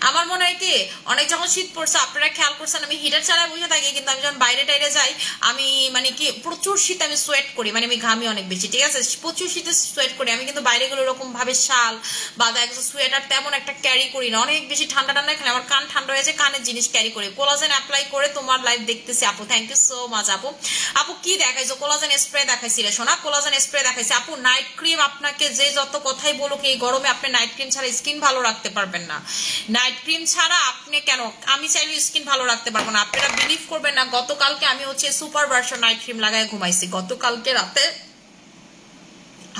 আমার মনে হয় কি অনেক যখন শীত পড়ছে আপনারা খেয়াল করছেন আমি হিটার ছাড়াই বসে থাকি, কিন্তু আমি যখন বাইরে টাইরে যাই আমি মানে কি প্রচুর শীত আমি সোয়েট করি, মানে আমি ঘামি অনেক বেশি, ঠিক আছে, প্রচুর শীতে সোয়েট করি আমি, কিন্তু বাইরে গুলো এরকম ভাবে শাল বা সোয়েটার তেমন একটা ক্যারি করি না, অনেক বেশি ঠান্ডা ঠান্ডা খেলে আমার কান ঠান্ডা হয়ে যায়, কানের জিনিস ক্যারি করি। কোলাজেন অ্যাপ্লাই করে তোমার লাইভ দেখতেছি আপু, থ্যাংক ইউ সো মাচ আপু। আপু কি দেখাইছো? কোলাজেন স্প্রে দেখাইছি রে সোনা, কোলাজেন স্প্রে দেখাইছি আপু। নাইট ক্রিম, আপনাকে যে যত কথাই বলুক এই গরমে আপনি নাইট ক্রিম ছাড়া স্কিন ভালো রাখতে পারবেন না, নাইট ক্রিম ছাড়া আপনি কেন, আমি চাইলে স্কিন ভালো রাখতে পারবো না। আপনারা বিলিভ করবেন না, গতকালকে আমি হচ্ছে সুপার ভার্সন নাইট ক্রিম লাগায় ঘুমাইছি, গতকালকে রাতে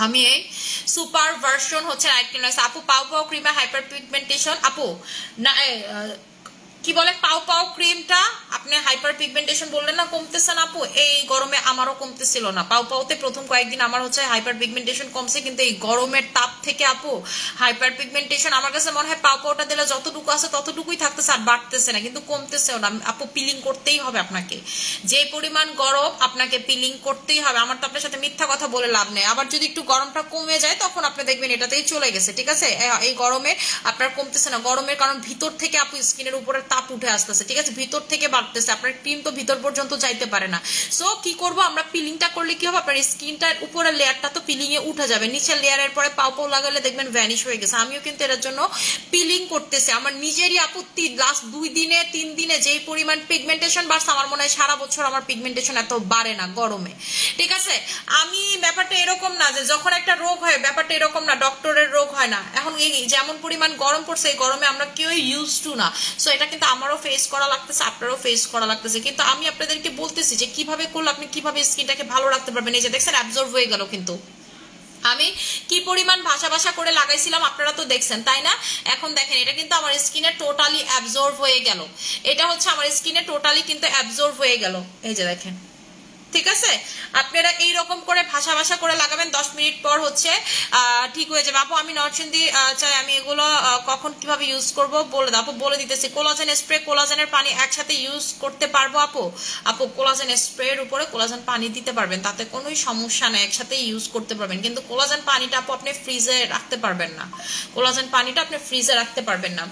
আমি এই সুপার ভার্সন হচ্ছে নাইট ক্রিম লাগাইছি আপু। পাও পাও ক্রিমে হাইপার পিগমেন্টেশন আপু না, কি বলে পাও পাও ক্রিমটা আপনি হাইপার পিগমেন্টেশন বললেন না, কমতেছে না আপু? এই গরমে আমারও কমতেছিল না, পাও পাওতে প্রথম কয়েকদিন আমার হচ্ছে হাইপার পিগমেন্টেশন কমছে, কিন্তু এই গরমের তাপ থেকে আপু হাইপার পিগমেন্টেশন আমার কাছে মনে হয় পাও পাওটা দিলে যতটুকু আছে ততটুকুই থাকতেছে, আর বাড়তেছে না, কিন্তু কমতেছেও না আপু। পিলিং করতেই হবে আপনাকে, যে পরিমাণ গরম আপনাকে পিলিং করতেই হবে, আমার তো আপনার সাথে মিথ্যা কথা বলে লাভ নেই। আবার যদি একটু গরমটা কমে যায় তখন আপনি দেখবেন এটাতেই চলে গেছে, ঠিক আছে। এই গরমে আপনার কমতেছে না, গরমের কারণ ভিতর থেকে আপু স্কিনের উপরে তাপ উঠে আসতেছে, ঠিক আছে, ভিতর থেকে বাড়তেছে, আপনার ক্রিম তো ভিতর পর্যন্ত যাইতে পারে না। সো কি করব আমরা, পিলিংটা করলে কি হবে, আপনার স্কিনটার উপরের লেয়ারটা তো পিলিং এ উঠে যাবে, নিচের লেয়ারের পরে পাও পাও লাগালে দেখবেন ভ্যানিশ হয়ে গেছে। আমিও কিন্তু এর জন্য পিলিং করতেছি, আমার নিজেরই আপত্তি, লাস্ট 2 দিনে 3 দিনে যেই পরিমাণ পিগমেন্টেশন বাড়ছে, আমার মনে হয় সারা বছর আমার পিগমেন্টেশন এত বাড়ে না গরমে, ঠিক আছে। আমি ব্যাপারটা এরকম না যে যখন একটা রোগ হয়, ব্যাপারটা এরকম না, ডক্টরের রোগ হয় না। এখন এই যেমন পরিমাণ গরম পড়ছে, এই গরমে আমরা কেউ ইউজ টু না, সো এটা কিন্তু আমারও ফেস করা লাগতেছে, আপনারও ফেস করা লাগতেছে, কিন্তু আমি আপনাদেরকে বলতেছি যে কিভাবে করলে আপনি কিভাবে স্কিনটাকে ভালো রাখতে পারবেন। এই যে দেখছেন অ্যাবজর্ব হয়ে গেল, কিন্তু আমি কি পরিমাণ ভাষা ভাষা করে লাগাইছিলাম আপনারা তো দেখছেন, তাই না? এখন দেখেন এটা কিন্তু আমার স্কিনে টোটালি অ্যাবজর্ব হয়ে গেল, এটা হচ্ছে আমার স্কিনে টোটালি কিন্তু অ্যাবজর্ব হয়ে গেল, এই যে দেখেন, ঠিক আছে। আপনারা এইরকম করে ভাষা ভাষা করে লাগাবেন, 10 মিনিট পর হচ্ছে ঠিক হয়ে যাবে আপু। আমি নরসিংদী চাই, আমি এগুলো কখন কিভাবে ইউজ করব বলে দাও আপু, বলে দিতেছি। কোলাজেন স্প্রে, কোলাজেনের পানি একসাথে ইউজ করতে পারবো আপু? আপু কোলাজেন স্প্রের উপরে কোলাজেন পানি দিতে পারবেন, তাতে কোনো সমস্যা নেই, একসাথে ইউজ করতে পারবেন, কিন্তু কোলাজেন পানিটা আপু আপনি ফ্রিজে রাখতে পারবেন না, কোলাজেন পানিটা আপনি ফ্রিজে রাখতে পারবেন না,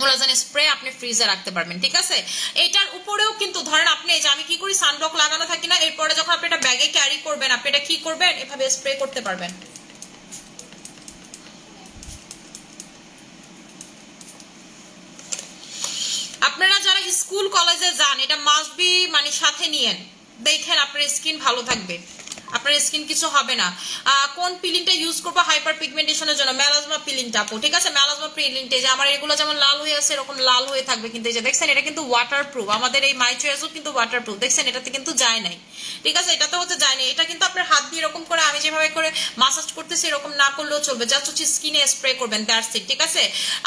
কোলাজেন স্প্রে আপনি ফ্রিজে রাখতে পারবেন, ঠিক আছে। এটার উপরেও কিন্তু ধরেন আপনি, এই যে আমি কি করি সানব্লক লাগানো থাকি না, এরপরে যখন আপনি এটা ব্যাগে ক্যারি করবেন আপনি এটা কি করবেন, এভাবে স্প্রে করতে পারবেন। আপনারা যারা স্কুল কলেজে যান এটা মাস্ট বি মানে সাথে নিয়েন, দেখেন আপনার স্কিন ভালো থাকবে, আপনার স্কিন কিছু হবে না। কোন পিলিংটা ইউজ করবো হাইপার পিগমেন্টেশনের জন্য? মেলাজমা পিলিংটা আপু, ঠিক আছে, মেলাজমা পিলিংটা, যে আমার এগুলো যেমন লাল হয়ে আছে এরকম লাল হয়ে থাকবে, কিন্তু এই যে দেখছেন এটা কিন্তু ওয়াটারপ্রুফ, আমাদের এই মাই চয়েসও কিন্তু ওয়াটারপ্রুফ, দেখছেন এটাতে কিন্তু যায় নাই, ঠিক আছে, এটাতে হচ্ছে যায় নাই। এটা কিন্তু আপনার হাত দিয়ে এরকম করে আমি যেভাবে করে মাসাজ করতেছি এরকম না করলেও চলবে, জাস্ট হচ্ছে স্কিনে স্প্রে করবেন, দ্যাটস ইট, ঠিক আছে।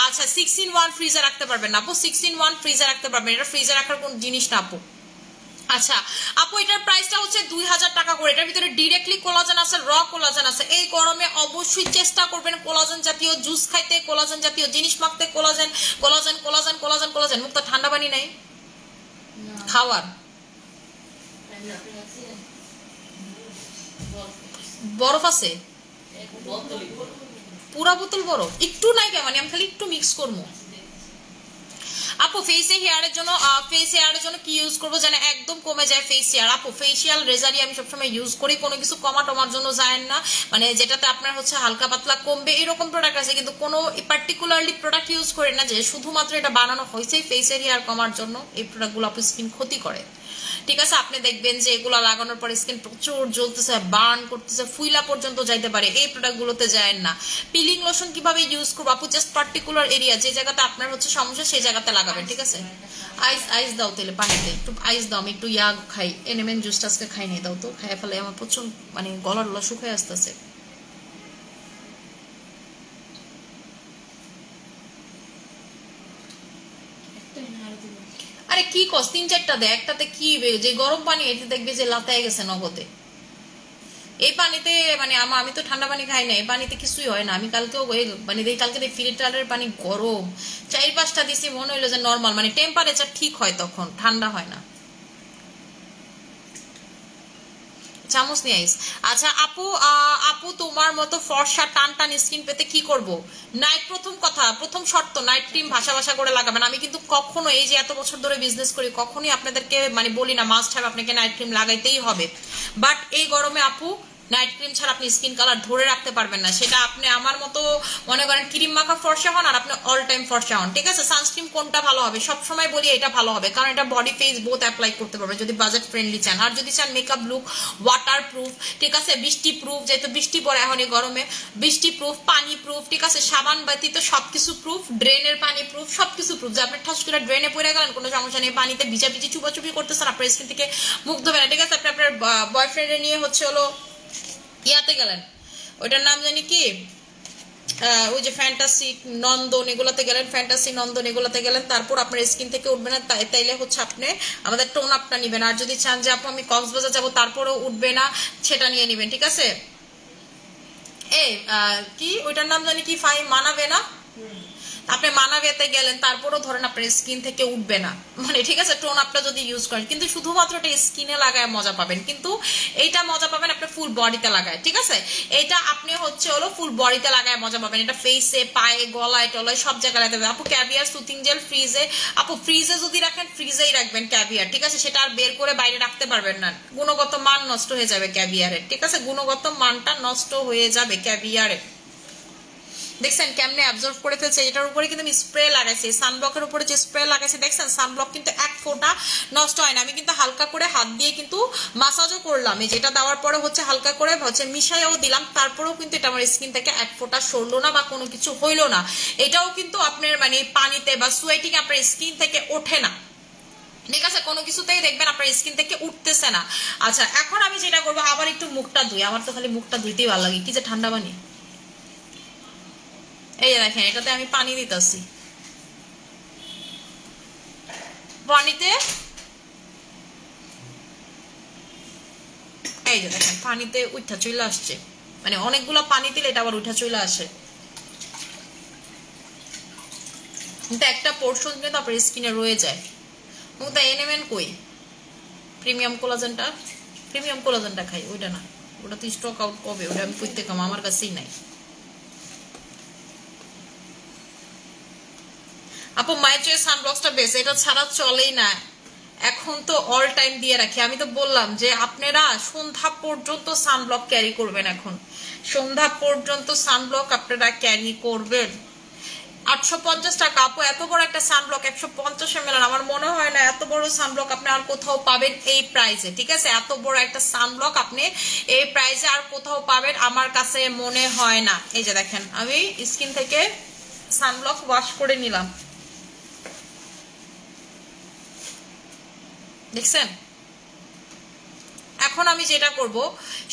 আচ্ছা 6-in-1 ফ্রিজে রাখতে পারবেন না আপু? 6-in-1 ফ্রিজে রাখতে পারবেন, এটা ফ্রিজে রাখার কোন জিনিস না আপু। আচ্ছা আপু এটার প্রাইসটা হচ্ছে 2000 টাকা করে, এটার ভিতরে ডিরেক্টলি কোলাজেন আছে, র কোলাজেন আছে। এই গরমে অবশ্যই চেষ্টা করবেন কোলাজেন জাতীয় জুস খাইতে, কোলাজেন জাতীয় জিনিস মাখতে, collagen collagen collagen collagen collagen. মুক্ত ঠান্ডা পানি নাই খাওয়ার, বরফ আছে পুরা বোতল বরফ, একটু নাই কেমন, আমি খালি একটু মিক্স করবো আপু। ফেসে হেয়ারের জন্য, ফেস হেয়ারের জন্য কি ইউজ করবো জানে একদম কমে যায় ফেস হেয়ার আপু? ফেসিয়াল রেজারই আমি সবসময় ইউজ করি, কোনো কিছু কমা টমার জন্য যায় না, মানে যেটাতে আপনার হচ্ছে হালকা পাতলা কমবে এরকম প্রোডাক্ট আছে, কিন্তু কোনো পার্টিকুলারলি প্রোডাক্ট ইউজ করে না যে শুধুমাত্র এটা বানানো হয়েছে ফেসের হেয়ার কমার জন্য। এই প্রোডাক্টগুলো আপনার স্কিন ক্ষতি করে, ঠিক আছে। আপনি দেখবেন যে এগুলো লাগানোর পর স্কিন প্রচুর জ্বলতেছে, বার্ন করতেছে, ফুইলা পর্যন্ত যাইতে পারে, এই প্রোডাক্টগুলোতে যায় না। পিলিং লোশন কিভাবে ইউজ করবো আপু? জাস্ট পার্টিকুলার এরিয়া যে জায়গাতে আপনার হচ্ছে সমস্যা সেই জায়গাতে লাগাবেন, ঠিক আছে। আইস দাও তেলে পানিতে একটু আইস দাও, আমি একটু খাই, এনএমএন জুসটা আজকে খাই নিয়ে দাও তো, খাইয়ে ফেলে আমার প্রচুর মানে গলা শুকিয়ে আসতেছে। আরে কি কস 3-4টা দে, একটাতে কি যে গরম পানি এতে দেখবে যে লাতায় গেছে নগদে। এই পানিতে মানে আমি তো ঠান্ডা পানি খাই না, এই পানিতে কিছুই হয় না। আমি কালকেও মানে কালকে ফিল্টারের পানি গরম 4-5টা দিছি, মনে হইলো যে নর্মাল মানে টেম্পারেচার ঠিক হয়, তখন ঠান্ডা হয় না। চামচ নিয়ে আইস। আচ্ছা আপু, আপু তোমার মতো ফর্সা টান টান স্কিন পেতে কি করব? নাইট, প্রথম শর্ত নাইট ক্রিম ভাষা ভাষা করে লাগাবেন। আমি কিন্তু কখনো, এই যে এত বছর ধরে বিজনেস করি, কখনোই আপনাদেরকে মানে বলি না মাস্ট হ্যাভ আপনাকে নাইট ক্রিম লাগাইতেই হবে। বাট এই গরমে আপু নাইট ক্রিম ছাড়া আপনি স্কিন কালার ধরে রাখতে পারবেন না। সেটা আপনি আমার মতো মনে করেন ক্রিম মাখা ফর্সা হন আর আপনি অল টাইম ফর্সা হন, ঠিক আছে? সানস্ক্রিন কোনটা ভালো হবে? সবসময় বলি এটা ভালো হবে, কারণ এটা বডি ফেস বোথ অ্যাপ্লাই করতে পারবে যদি বাজেট ফ্রেন্ডলি চান। আর যদি চান মেকআপ লুক ওয়াটার প্রুফ, ঠিক আছে, বৃষ্টি প্রুফ, যেহেতু বৃষ্টি পড়ে এখন এই গরমে, বৃষ্টি প্রুফ, পানি প্রুফ, ঠিক আছে, সাবান ব্যতীত সবকিছু প্রুফ, ড্রেনের পানি প্রুফ, সবকিছু প্রুফ। যে আপনি ঠাস করে ড্রেনে পড়ে গেলেন কোনো সমস্যা নেই, পানিতে ভিজাভিজি চুপাচুপি করতেছেন, আপনার স্কিন থেকে মুখ ধোবে না, ঠিক আছে? আপনি আপনার বয়ফ্রেন্ডে নিয়ে হচ্ছে হলো ইয়াতে গেলেন, ওইটার নাম জানি কি, ওই যে ফ্যান্টাসি নন্দন এগুলাতে গেলেন, ফ্যান্টাসি নন্দন এগুলাতে গেলেন, তারপর আপনার স্কিন থেকে উঠবে না, তাইলে হচ্ছে আপনি আমাদের টোন আপটা নিবেন। আর যদি চান যে আপু আমি কক্সবাজার যাবো তারপরেও উঠবে না, সেটা নিয়ে নিবেন, ঠিক আছে? কি ওইটার নাম জানি কি, মানাবে না, আপনি মানাবেতে গেলেন তারপরও ধরেন আপনার স্কিন থেকে উঠবে না, মানে ঠিক আছে, টোন আপটা যদি ইউজ করেন, কিন্তু শুধুমাত্র এটা স্কিনে লাগায় মজা পাবেন, কিন্তু এইটা মজা পাবেন আপনি ফুল বডিতে লাগায়, ঠিক আছে? এইটা আপনি হচ্ছে হলো ফুল বডিতে লাগায় মজা পাবেন, এটা ফেসে, পায়ে, গলায়, টলায় সব জায়গায় লাগাতে। আপু ক্যাভিয়ার সুথিং জেল ফ্রিজে, আপু ফ্রিজে যদি রাখেন ফ্রিজেই রাখবেন ক্যাভিয়ার, ঠিক আছে? সেটা আর বের করে বাইরে রাখতে পারবেন না, গুণগত মান নষ্ট হয়ে যাবে ক্যাভিয়ারের, ঠিক আছে? গুণগত মানটা নষ্ট হয়ে যাবে ক্যাভিয়ারের। দেখছেন কেমনে অ্যাবজর্ব করে ফেলছে? এটার উপরে কিন্তু আমি স্প্রে লাগাইছি, সানব্লকের উপরে যে স্প্রে লাগাইছি দেখছেন, সানব্লক কিন্তু এক ফোঁটা নষ্ট হয় না। আমি কিন্তু হালকা করে হাত দিয়ে কিন্তু মাসাজও করলাম, এই যেটা দেওয়ার পরে হচ্ছে হালকা করে হচ্ছে মিশাইও দিলাম, তারপরেও কিন্তু এটা আমার স্কিন থেকে এক ফোঁটা সরলো না বা কোনো কিছু হইলো না। এটাও কিন্তু আপনার মানে পানিতে বা সোয়েটিং আপনার স্কিন থেকে ওঠে না, ঠিক আছে? কোনো কিছুতেই দেখবেন আপনার স্কিন থেকে উঠতেছে না। আচ্ছা এখন আমি যেটা করবো, আবার একটু মুখটা ধুই, আমার তো খালি মুখটা ধুইতেই ভালো লাগে, কি যে ঠান্ডা পানি। এই যে দেখেন এটাতে আমি পানি দিতেছি, পানিতে এই যে দেখেন পানিতে উঠা চলে আসছে, মানে অনেকগুলো পানি দিলে এটা আবার উঠা চলে আসে, কিন্তু একটা পোর্শন কিন্তু আপনার স্কিনে রয়ে যায়। মুখটা এনেবেন কই প্রিমিয়াম কোলাজেনটা খাই, ওইটা না, ওটা তো স্টক আউট কবে, ওটা আমি করতে কাম আমার কাছেই নাই। আপু মাই চয়েস সানব্লকসটা বেস্ট, এটা ছাড়া চলেই না, এখন তো অল টাইম দিয়ে রাখি। আমি তো বললাম যে আপনারা সন্ধ্যা পর্যন্ত সানব্লক ক্যারি করবেন, এখন সন্ধ্যা পর্যন্ত সানব্লক আপনারা ক্যারি করবেন। 850 টাকা আপু, এত বড় একটা সানব্লক 150 ml, আমার মনে হয় না এত বড় সানব্লক আপনি আর কোথাও পাবেন এই প্রাইসে, ঠিক আছে? এত বড় একটা সানব্লক আপনি এই প্রাইসে আর কোথাও পাবেন আমার কাছে মনে হয় না। এই যে দেখেন আমি স্কিন থেকে সানব্লক ওয়াশ করে নিলাম, দেখছেন? এখন আমি যেটা করব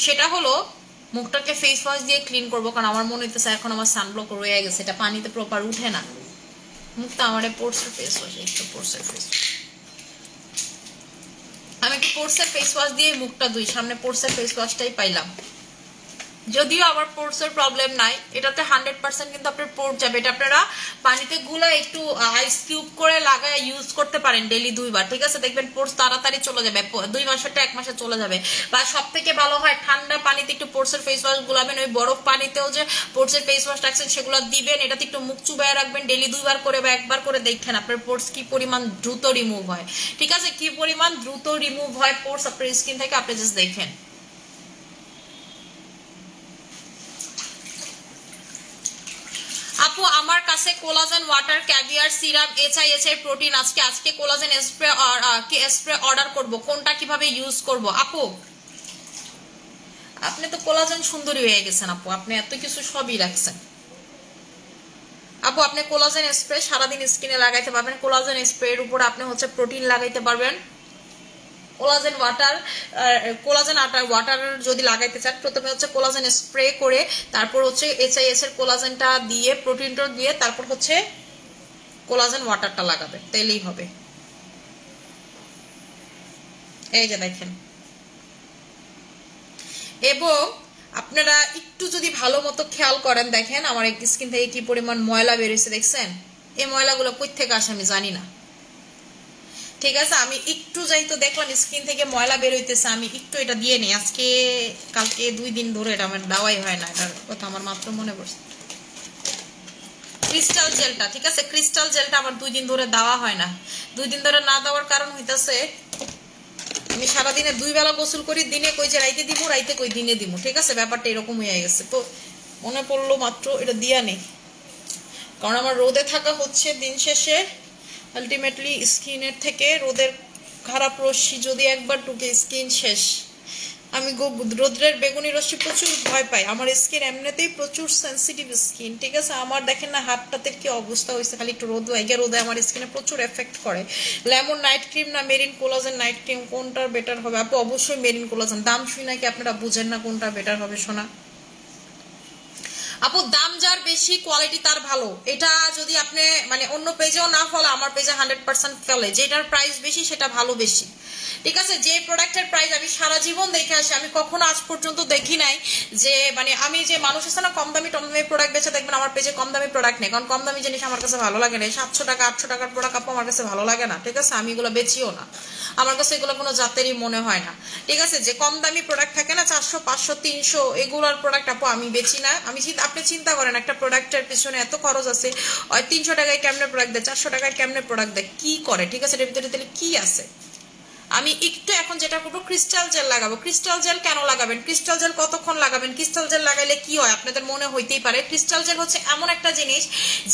সেটা হলো মুখটাকে ফেস ওয়াশ দিয়ে ক্লিন করব, কারণ আমার মনে হইতেছে এখন আমার সানব্লক রয়ে গেছে, এটা পানিতে প্রপার উঠে না। মুখটা আমার পোর্সের ফেস ওয়াশ, একটু পোর্সের ফেস ওয়াশ, আমি একটু পোর্সের ফেস ওয়াশ দিয়ে মুখটা ধুই, সামনে পোর্সের ফেস ওয়াশটাই পাইলাম। যদিও আমার পোর্সের প্রবলেম নাই, এটাতে 100% কিন্তু আপনার পোর্স যাবে। এটা আপনারা পানিতে গুলা একটু আইস কিউব করে লাগায় ইউজ করতে পারেন ডেইলি 2 বার, ঠিক আছে? দেখবেন পোর্স তাড়াতাড়ি চলে যাবে, 2 মাসেরটা 1 মাসে চলে যাবে। বা সব থেকে ভালো হয় ঠান্ডা পানিতে একটু পোর্সের ফেস ওয়াশ গুলাবেন, ওই বরফ পানিতেও যে পোর্সের ফেস ওয়াশ রাখছেন সেগুলো দিবেন, এটাতে একটু মুখ চুবায় রাখবেন ডেইলি 2 বার করে বা 1 বার করে, দেখেন আপনার পোর্স কি পরিমাণ দ্রুত রিমুভ হয়, ঠিক আছে? কি পরিমাণ দ্রুত রিমুভ হয় পোর্স আপনার স্কিন থেকে, আপনি জাস্ট দেখেন। আপু আমার কাছে কোলাজেন ওয়াটার, ক্যাভিয়ার, সিরাম, এইচআইএসএর প্রোটিন আজকে কোলাজেন স্প্রে অর্ডার করব, কোনটা কিভাবে ইউজ করব? আপু আপনি তো কোলাজেন সুন্দরী হয়ে গেছেন আপু, আপনি এত কিছু সবই রাখছেন আপু। আপনি কোলাজেন স্প্রে সারাদিন স্কিনে লাগাইতে পারবেন, কোলাজেন স্প্রের উপর আপনি হচ্ছে প্রোটিন লাগাইতে পারবেন, কোলাজেন ওয়াটার যদি লাগাইতে চান প্রথমে হচ্ছে কোলাজেন স্প্রে করে, তারপর হচ্ছে এইচআইএস এর কোলাজেনটা দিয়ে, প্রোটিনটা দিয়ে, তারপর হচ্ছে কোলাজেন ওয়াটারটা লাগাবেন, তাইলেই হবে। এই যে দেখেন। এবং আপনারা একটু যদি ভালো মতো খেয়াল করেন, দেখেন আমার স্কিন থেকে কি পরিমাণ ময়লা বেরিয়েছে, দেখছেন? এই ময়লাগুলো কই থেকে আসে আমি জানি না, ঠিক আছে? আমি একটু যাই তো দেখলাম স্কিন থেকে ময়লা বের হইতেছে, আমি একটু এটা দিয়ে নিই। আজকে কালকে 2 দিন ধরে এটা আমার দেওয়াই হয় না, এটার কথা আমার মাত্র মনে পড়ছে। ক্রিস্টাল জেলটা, ঠিক আছে, ক্রিস্টাল জেলটা আমার 2 দিন ধরে দেওয়া হয় না। 2 দিন ধরে না দেওয়ার কারণ হইতেছে আমি সারাদিনে 2 বেলা গোসল করি, দিনে কই যে রাইতে দিব, রাইতে কই দিনে দিব, ঠিক আছে? ব্যাপারটা এরকম হয়ে গেছে, তো মনে পড়লো মাত্র এটা দিয়া নেই। কারণ আমার রোদে থাকা হচ্ছে দিন শেষে আলটিমেটলি স্কিনের থেকে রোদের খারাপ রশ্মি যদি একবার ঢুকে স্কিন শেষ। আমি রোদ্রের বেগুনি রশ্মি প্রচুর ভয় পাই, আমার স্কিন এমনিতেই প্রচুর সেন্সিটিভ স্কিন, ঠিক আছে? আমার দেখেন না হাতটাতে কি অবস্থা হয়েছে, খালি একটু রোদ লাগে, রোদে আমার স্কিনে প্রচুর এফেক্ট করে। লেমন নাইট ক্রিম না মেরিন কোলাজেন নাইট ক্রিম, কোনটার বেটার হবে? আপু অবশ্যই মেরিন কোলাজেন। দাম শুই নাকি আপনারা বুঝেন না কোনটা বেটার হবে শোনা? আপু দাম যার বেশি কোয়ালিটি তার ভালো। এটা যদি আপনি মানে অন্য পেজেও না ফলে, আমার পেজে 100% ফেলে, যেটার প্রাইস বেশি সেটা ভালো বেশি, ঠিক আছে? যে প্রোডাক্টের প্রাইস আমি সারা জীবন দেখে আসি, আমি কখনো আজ পর্যন্ত দেখি নাই যে মানে আমি যে মানুষ আছে না কম দামি টম দামি প্রোডাক্ট বেছে, দেখবেন আমার পেজে কম দামি প্রোডাক্ট নেই, কারণ কম দামি জিনিস আমার কাছে ভালো লাগে না। 700 টাকা 800 টাকার প্রোডাক্ট আপু আমার কাছে ভালো লাগে না, ঠিক আছে? আমি এগুলো বেচিও না, আমার কাছে এগুলো কোনো জাতেরই মনে হয় না, ঠিক আছে? যে কম দামি প্রোডাক্ট থাকে না 400 500 300 এগুলোর প্রোডাক্ট আপু আমি বেচি না। আপনি চিন্তা করেন একটা প্রোডাক্টের পিছনে এত খরচ আছে, 300 টাকায় কেমনে প্রোডাক্ট দেয়, 400 টাকায় কেমনে প্রোডাক্ট দেয়, কি করে, ঠিক আছে? এর ভিতরে তাহলে কি আছে? আমি একটু এখন যেটা করবো ক্রিস্টাল জেল লাগাবো। ক্রিস্টাল জেল কেন লাগাবেন, ক্রিস্টাল জেল কতক্ষণ লাগাবেন, ক্রিস্টাল জেল লাগাইলে কি হয় আপনাদের মনে হইতেই পারে। ক্রিস্টাল জেল হচ্ছে এমন একটা জিনিস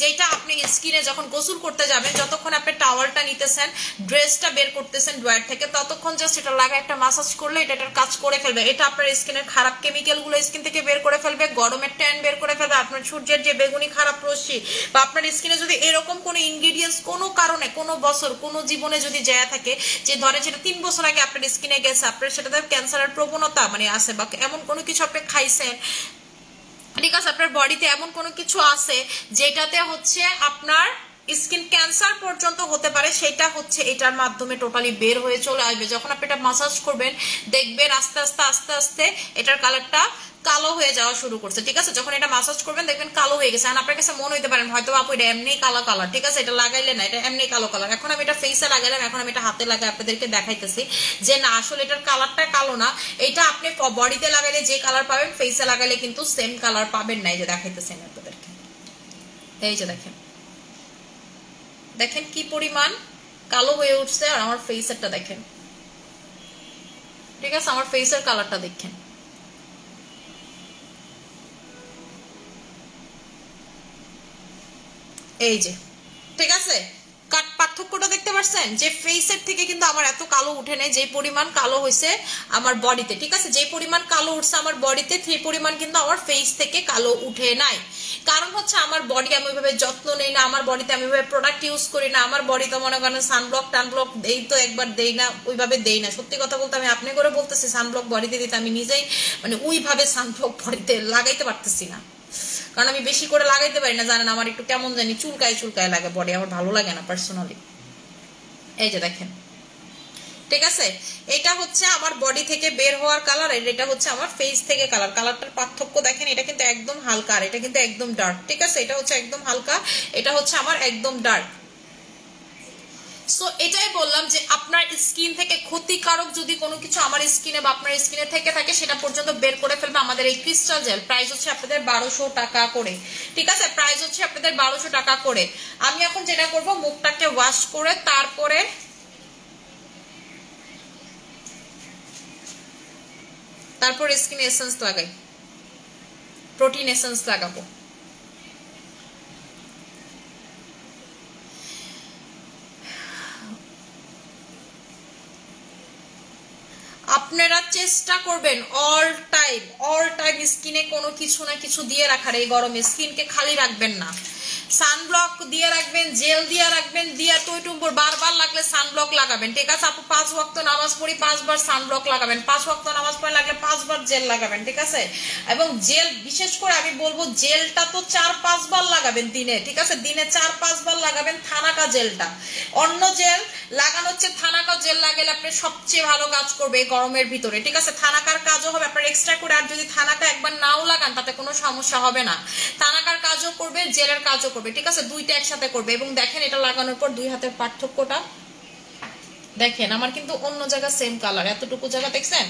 যেটা আপনি স্কিনে যখন গোসল করতে যাবেন, যতক্ষণ আপনি টাওয়ালটা নিতেছেন, ড্রেসটা বের করতেছেন ড্রয়ার থেকে, ততক্ষণ জাস্ট এটা লাগায় একটা মাসাজ করলে এটা এটার কাজ করে ফেলবে। এটা আপনার স্কিনের খারাপ কেমিক্যাল গুলো স্কিন থেকে বের করে ফেলবে, গরমের ট্যান বের করে ফেলবে, আপনার সূর্যের যে বেগুনি খারাপ রশ্মি বা আপনার স্কিনে যদি এরকম কোনো ইনগ্রিডিয়েন্টস কোনো কারণে কোনো বছর কোনো জীবনে যদি যায় থাকে, যে ধরেন সেটা 3 বছর আগে আপনার স্কিনে গেছে, আপনার সেটাতে ক্যান্সারের প্রবণতা মানে আছে, বা এমন কোনো কিছু আপনি খাইছেন, ঠিক আছে? আপনার বডিতে এমন কোনো কিছু আছে যেটাতে হচ্ছে আপনার স্কিন ক্যান্সার পর্যন্ত হতে পারে, সেটা হচ্ছে এটার মাধ্যমে টোটালি বের হয়ে চলে আসবে। যখন আপনি এটা মাসাজ করবেন দেখবেন আস্তে আস্তে আস্তে আস্তে এটার কালারটা কালো হয়ে যাওয়া শুরু করছে, ঠিক আছে? যখন এটা মাসাজ করবেন দেখবেন কালো হয়ে গেছে। আর আপনার কাছে মনে হইতে পারেন হয়তো আপু এটা এমনি কালো কালার, ঠিক আছে? এটা লাগাইলে না, এটা এমনি কালো কালার। এখন আমি এটা ফেসে লাগাইলাম, এখন আমি এটা হাতে লাগাই আপনাদেরকে দেখাইতেছি যে না আসলে এটার কালারটা কালো না। এটা আপনি বডিতে লাগাইলে যে কালার পাবেন ফেসে লাগাইলে কিন্তু সেম কালার পাবেন না। এই যে দেখাইতেছি আমি আপনাদেরকে, এই যে দেখেন, দেখেন কি পরিমাণ কালো হয়ে উঠছে। আর আমার ফেসেরটা দেখেন, ঠিক আছে? আমার ফেসের কালারটা দেখেন, এই যে, ঠিক আছে? পার্থক্যটা দেখতে পাচ্ছেন যে ফেসের থেকে কিন্তু আমার এত কালো উঠে নেই, যে পরিমাণ কালো হয়েছে আমার বডিতে, ঠিক আছে? যে পরিমাণ কালো উঠছে আমার বডিতে সেই পরিমাণ কিন্তু আমার ফেস থেকে কালো উঠে নাই। কারণ হচ্ছে আমার বডি আমি ওইভাবে যত্ন নেই না, আমার বডিতে আমি ওইভাবে প্রোডাক্ট ইউজ করি না, আমার বডিতে মনে করেন সানব্লক টানব্লক দেই তো একবার দেই না, ওইভাবে দেই না। সত্যি কথা বলতে আমি আপনি করে বলতেছি সানব্লক বডিতে দিতে আমি নিজেই মানে ওইভাবে সানব্লক বডিতে লাগাইতে পারতেছি না, কারণ আমি বেশি করে লাগাইতে পারি না, জানেন আমার একটু কেমন জানি চুলকায় চুলকায় লাগে বডি, আমার ভালো লাগে না পার্সোনালি। এই যে দেখেন, ঠিক আছে? এটা হচ্ছে আমার বডি থেকে বের হওয়ার কালার, এটা হচ্ছে আমার ফেস থেকে কালার। কালারটার পার্থক্য দেখেন, এটা কিন্তু একদম হালকা আর এটা কিন্তু একদম ডার্ক, ঠিক আছে? এটা হচ্ছে একদম হালকা, এটা হচ্ছে আমার একদম ডার্ক। সো এটাই বললাম যে আপনার স্কিন থেকে ক্ষতিকারক যদি কোনো কিছু আমার স্কিনে বা আপনার স্কিনে থেকে থাকে সেটা পর্যন্ত বের করে ফেলবে আমাদের এই ক্রিস্টাল জেল। প্রাইস হচ্ছে আপনাদের 1200 টাকা করে, ঠিক আছে? প্রাইস হচ্ছে আপনাদের 1200 টাকা করে। আমি এখন যেটা করব মুখটাকে ওয়াশ করে তারপর স্কিন এসেন্স লাগাই, প্রোটিন এসেন্স লাগাবো। আপনারা চেষ্টা করবেন অল টাইম স্কিনে কোনো কিছু না কিছু দিয়ে রাখার। এই গরমে স্কিনকে খালি রাখবেন না, সানব্লক দিয়ে রাখবেন, জেল দিয়ে রাখবেন, দিয়ে টইটুম্বর বারবার লাগলে সানব্লক লাগাবেন, ঠিক আছে আপু? 5 ওয়াক্ত নামাজ পড়ি 5 বার সানব্লক লাগাবেন, 5 ওয়াক্ত নামাজ পড়ে লাগলে 5 বার জেল লাগাবেন, ঠিক আছে? এবং জেল বিশেষ করে আমি বলবো জেলটা তো 4-5 বার লাগাবেন দিনে, ঠিক আছে? দিনে 4-5 বার লাগাবেন থানাকা জেলটা। অন্য জেল লাগানো হচ্ছে থানাকা জেল লাগালে আপনি সবচেয়ে ভালো কাজ করবে গরমের ভিতরে, ঠিক আছে? থানাকার কাজও হবে আপনার এক্সট্রা করে, আর যদি থানাকা একবার নাও লাগান তাতে কোনো সমস্যা হবে না। থানাকার কাজও করবে, জেলের কাজও করবে, ঠিক আছে? দুইটা একসাথে করবে। এবং দেখেন এটা লাগানোর পর 2 হাতের পার্থক্যটা দেখেন, আমার কিন্তু অন্য জায়গা সেম কালার, এতটুকু জায়গা দেখছেন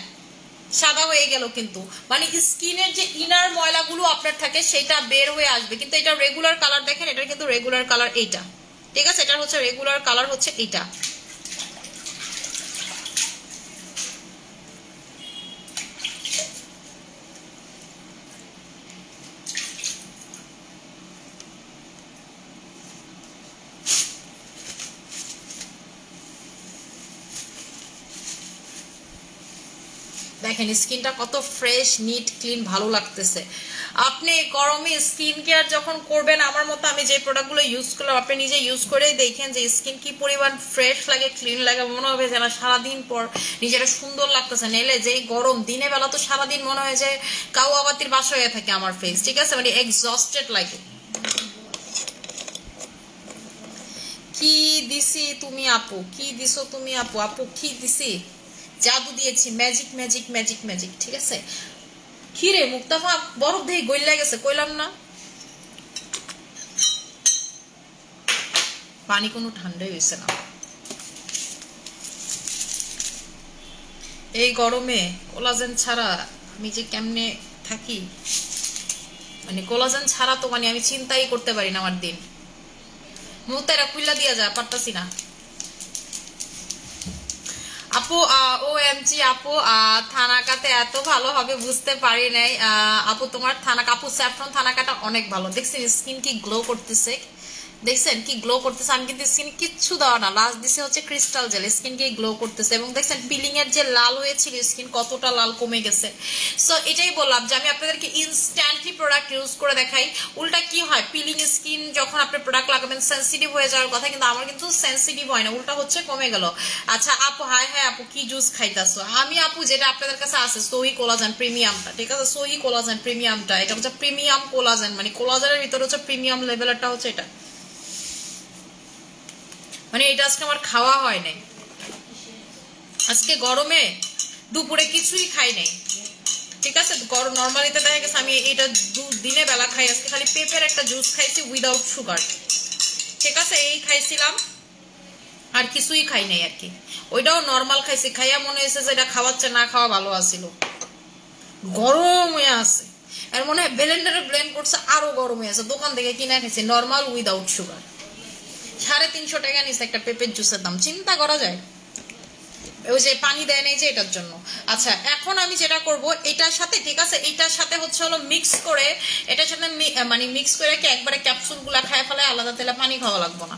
সাদা হয়ে গেল, কিন্তু মানে স্কিনের যে ইনার ময়লাগুলো আপনার থাকে সেটা বের হয়ে আসবে। কিন্তু এটা রেগুলার কালার দেখেন, এটা কিন্তু রেগুলার কালার এইটা, ঠিক আছে? এটা হচ্ছে রেগুলার কালার হচ্ছে এইটা। দেখেন স্কিনটা কত ফ্রেশ, নিট, ক্লিন, ভালো লাগতেছে। আপনি গরমে স্কিন কেয়ার যখন করবেন আমার মতো আমি যে প্রোডাক্টগুলো ইউজ করলাম আপনি নিজে ইউজ করেই দেখেন যে স্কিন কি পরিমাণ ফ্রেশ লাগে, ক্লিন লাগে, মনে হবে যেন সারাদিন পর নিজেরা সুন্দর লাগতেছে। নাইলে যে গরম দিনে বেলা তো সারাদিন মনে হয় যে কাউয়াবাতির বাসা হয়ে থাকে আমার ফেস, ঠিক আছে? মানে এক্সস্টেড লাগে। কি দিছি তুমি আপু, কি দিছো তুমি আপু? আপু কি দিছি? জাদু দিয়েছি, ম্যাজিক ম্যাজিক ম্যাজিক ম্যাজিক, ঠিক আছে? খিরে মুক্তাফা বরফ দিয়ে গইলা গেছে, কইলাম না পানি কোনো ঠান্ডাই হয়েছে না। এই গরমে কোলাজেন ছাড়া আমি যে কেমনে থাকি, মানে কোলাজেন ছাড়া তো মানে আমি চিন্তাই করতে পারি না আমার দিন। মুক্তারা খুইলা দিয়া যায়, পারতাছি না। আপু OMG আপু থানাকাতে এত ভালো হবে বুঝতে পারি নাই। আপু তোমার থানাকা, আপু স্যাফরন থানাকাটা অনেক ভালো। দেখছেন স্কিন কি গ্লো করতেছে, দেখছেন কি গ্লো করতেছে? আমি কিন্তু স্কিন কিচ্ছু দেওয়া না, লাস্ট দিছে হচ্ছে ক্রিস্টাল জেল, স্কিন কি গ্লো করতেছে। এবং দেখছেন পিলিং এর যে লাল হয়েছিল স্কিন কতটা লাল কমে গেছে। সো এটাই বললাম যে আমি আপনাদেরকে ইনস্ট্যান্টলি প্রোডাক্ট ইউজ করে দেখাই। উল্টা কি হয়, পিলিং স্কিন যখন আপনি প্রোডাক্ট লাগাবেন সেন্সিটিভ হয়ে যাওয়ার কথা, কিন্তু আমার কিন্তু সেন্সিটিভ হয় না, উল্টা হচ্ছে কমে গেল। আচ্ছা আপু হাই হাই আপু কি জুস খাইতাছো? আমি আপু যেটা আপনাদের কাছে আছে সহি কোলাজেন প্রিমিয়ামটা, ঠিক আছে? সহি কোলাজেন প্রিমিয়ামটা, এটা হচ্ছে প্রিমিয়াম কোলাজেন, মানে কোলাজেনের ভিতরে হচ্ছে প্রিমিয়াম লেভেলটা হচ্ছে এটা। মানে এটা আজকে আমার খাওয়া হয় নাই, আজকে গরমে দুপুরে কিছুই খাই নাই, ঠিক আছে? গরম নর্মালিতে দেখা গেছে আমি এটা দিনে বেলা খাই, আজকে খালি পেঁপের একটা জুস খাইছি উইদাউট সুগার, ঠিক আছে? এই খাইছিলাম, আর কিছুই খাই নাই আর কি। ওইটাও নর্মাল খাইছি, খাইয়া মনে হয়েছে যে এটা খাওয়াচ্ছে না খাওয়া ভালো আছিল, গরম হয়ে আছে। আর মনে হয় ব্লেন্ডারে ব্লেন্ড করছে আরো গরম হয়ে আছে। দোকান থেকে কিনে খাইছি নর্মাল উইদাউট সুগার, 350 টাকা নিচ্ছে একটা পেঁপের জুসের দাম, চিন্তা করা যায়? ওই যে পানি দেয় নাই যে এটার জন্য। আচ্ছা এখন আমি যেটা করব এটার সাথে, ঠিক আছে, এটার সাথে হচ্ছে হলো মিক্স করে, এটার সাথে মানে মিক্স করে কি একবারে ক্যাপসুল গুলা খায় ফেলে, আলাদা তেলে পানি খাওয়া লাগবে না।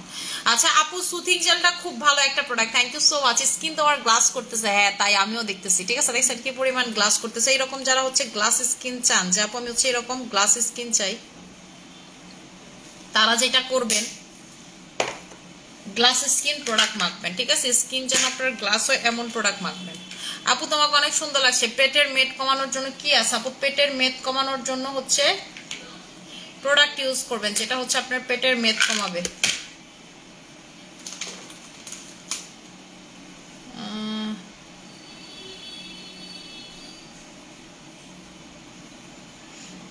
আচ্ছা আপু সুথিং জেলটা খুব ভালো একটা product, thank you so much. Skin তো আমার গ্লাস করতেছে, হ্যাঁ তাই আমিও দেখতেছি, ঠিক আছে? দেখছেন কি পরিমাণ গ্লাস করতেছে। এরকম যারা হচ্ছে গ্লাস স্কিন চান, যে আপু আমি হচ্ছে এরকম গ্লাস স্কিন চাই, তারা যেটা করবেন গ্লাস স্কিন প্রোডাক্ট মাখবেন, ঠিক আছে? স্কিন যেন আপনার গ্লাস হয় এমন প্রোডাক্ট মাখবেন। আপু তোমাকে অনেক সুন্দর লাগছে। পেটের মেদ কমানোর জন্য কি আছে আপু? পেটের মেদ কমানোর জন্য হচ্ছে প্রোডাক্ট ইউজ করবেন যেটা হচ্ছে আপনার পেটের মেদ কমাবে।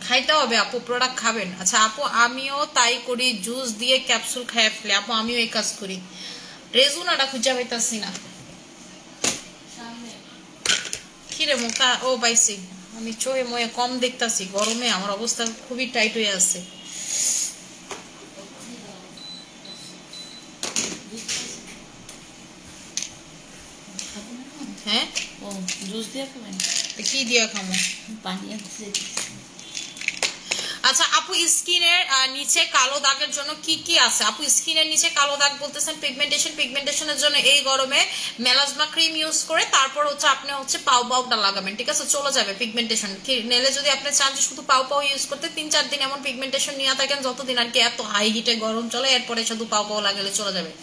খাইতে হবে আপু, প্রোডাক্ট খাবেন। আচ্ছা আপু আমিও তাই করি, জুস দিয়ে ক্যাপসুল খাইয়ে ফেলে। আপু আমিও এই কাজ করি, রেজুনাটা খুঁজে পাইতাছি না। কিরে মুখা ও পাইছি, আমি চোখে ময়ে কম দেখতাছি, গরমে আমার অবস্থা খুবই টাইট হয়ে আছে। হ্যাঁ ও জুস দিয়ে খাবেন? কি দিয়ে খাবো? পানি আছে। আচ্ছা আপু স্কিনের নিচে কালো দাগের জন্য কি কি আছে? আপু স্কিনের নিচে কালো দাগ বলতেছেন পিগমেন্টেশনের জন্য এই গরমে মেলাজমা ক্রিম ইউজ করে তারপর হচ্ছে আপনি হচ্ছে পাউ পাউটা লাগাবেন, ঠিক আছে, চলে যাবে পিগমেন্টেশন। নেলে যদি আপনি চান যে শুধু পাউ পাউ ইউজ করতে 3-4 দিন এমন পিগমেন্টেশন নিয়ে থাকেন যতদিন আর কি এত হাই হিটে গরম চলে, এরপরে শুধু পাউ পাউ লাগালে চলে যাবে।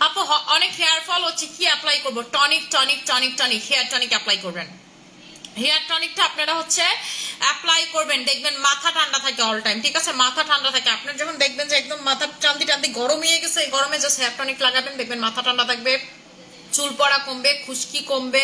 আপু অনেক হেয়ার ফল হচ্ছে, কি অ্যাপ্লাই করবো? Tonic tonic tonic tonic hair tonic apply করবেন। হেয়ার টনিকটা আপনারা হচ্ছে অ্যাপ্লাই করবেন, দেখবেন মাথা ঠান্ডা থাকে অল টাইম, ঠিক আছে, মাথা ঠান্ডা থাকে। আপনার যখন দেখবেন যে একদম মাথা টান্দি টান্দি গরম হয়ে গেছে, এই গরমে জাস্ট হেয়ার টনিক লাগাবেন, দেখবেন মাথা ঠান্ডা থাকবে, চুল পড়া কমবে, খুশকি কমবে।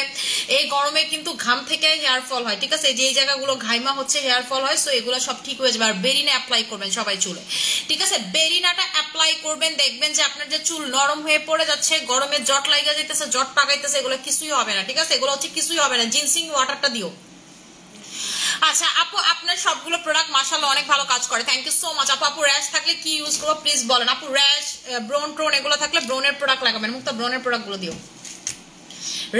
এই গরমে কিন্তু ঘাম থেকে হেয়ার ফল হয়, ঠিক আছে, যে জায়গাগুলো ঘাইমা হচ্ছে হেয়ার ফল হয়, সো এগুলো সব ঠিক হয়ে যাবে। আর বেরিনা অ্যাপ্লাই করবেন সবাই চুলে, ঠিক আছে, বেরিনাটা অ্যাপ্লাই করবেন, দেখবেন যে আপনার যে চুল নরম হয়ে পড়ে যাচ্ছে, গরমে জট লাগা যাইতেছে, জট পাকাইতেছে, এগুলো কিছুই হবে না, ঠিক আছে, এগুলো হচ্ছে কিছুই হবে না। জিনসিং ওয়াটারটা দিও। আচ্ছা আপু আপনার সবগুলো প্রোডাক্ট মাশাআল্লাহ অনেক ভালো কাজ করে, থ্যাংক ইউ সো মাচ। আপু র্যাশ থাকলে কি ইউজ করবো প্লিজ বলেন। আপু র্যাশ, ব্রোন টোন এগুলো থাকলে ব্রোনের প্রোডাক্ট লাগাবেন, মুক্তা ব্রোনের প্রোডাক্ট গুলো দিও।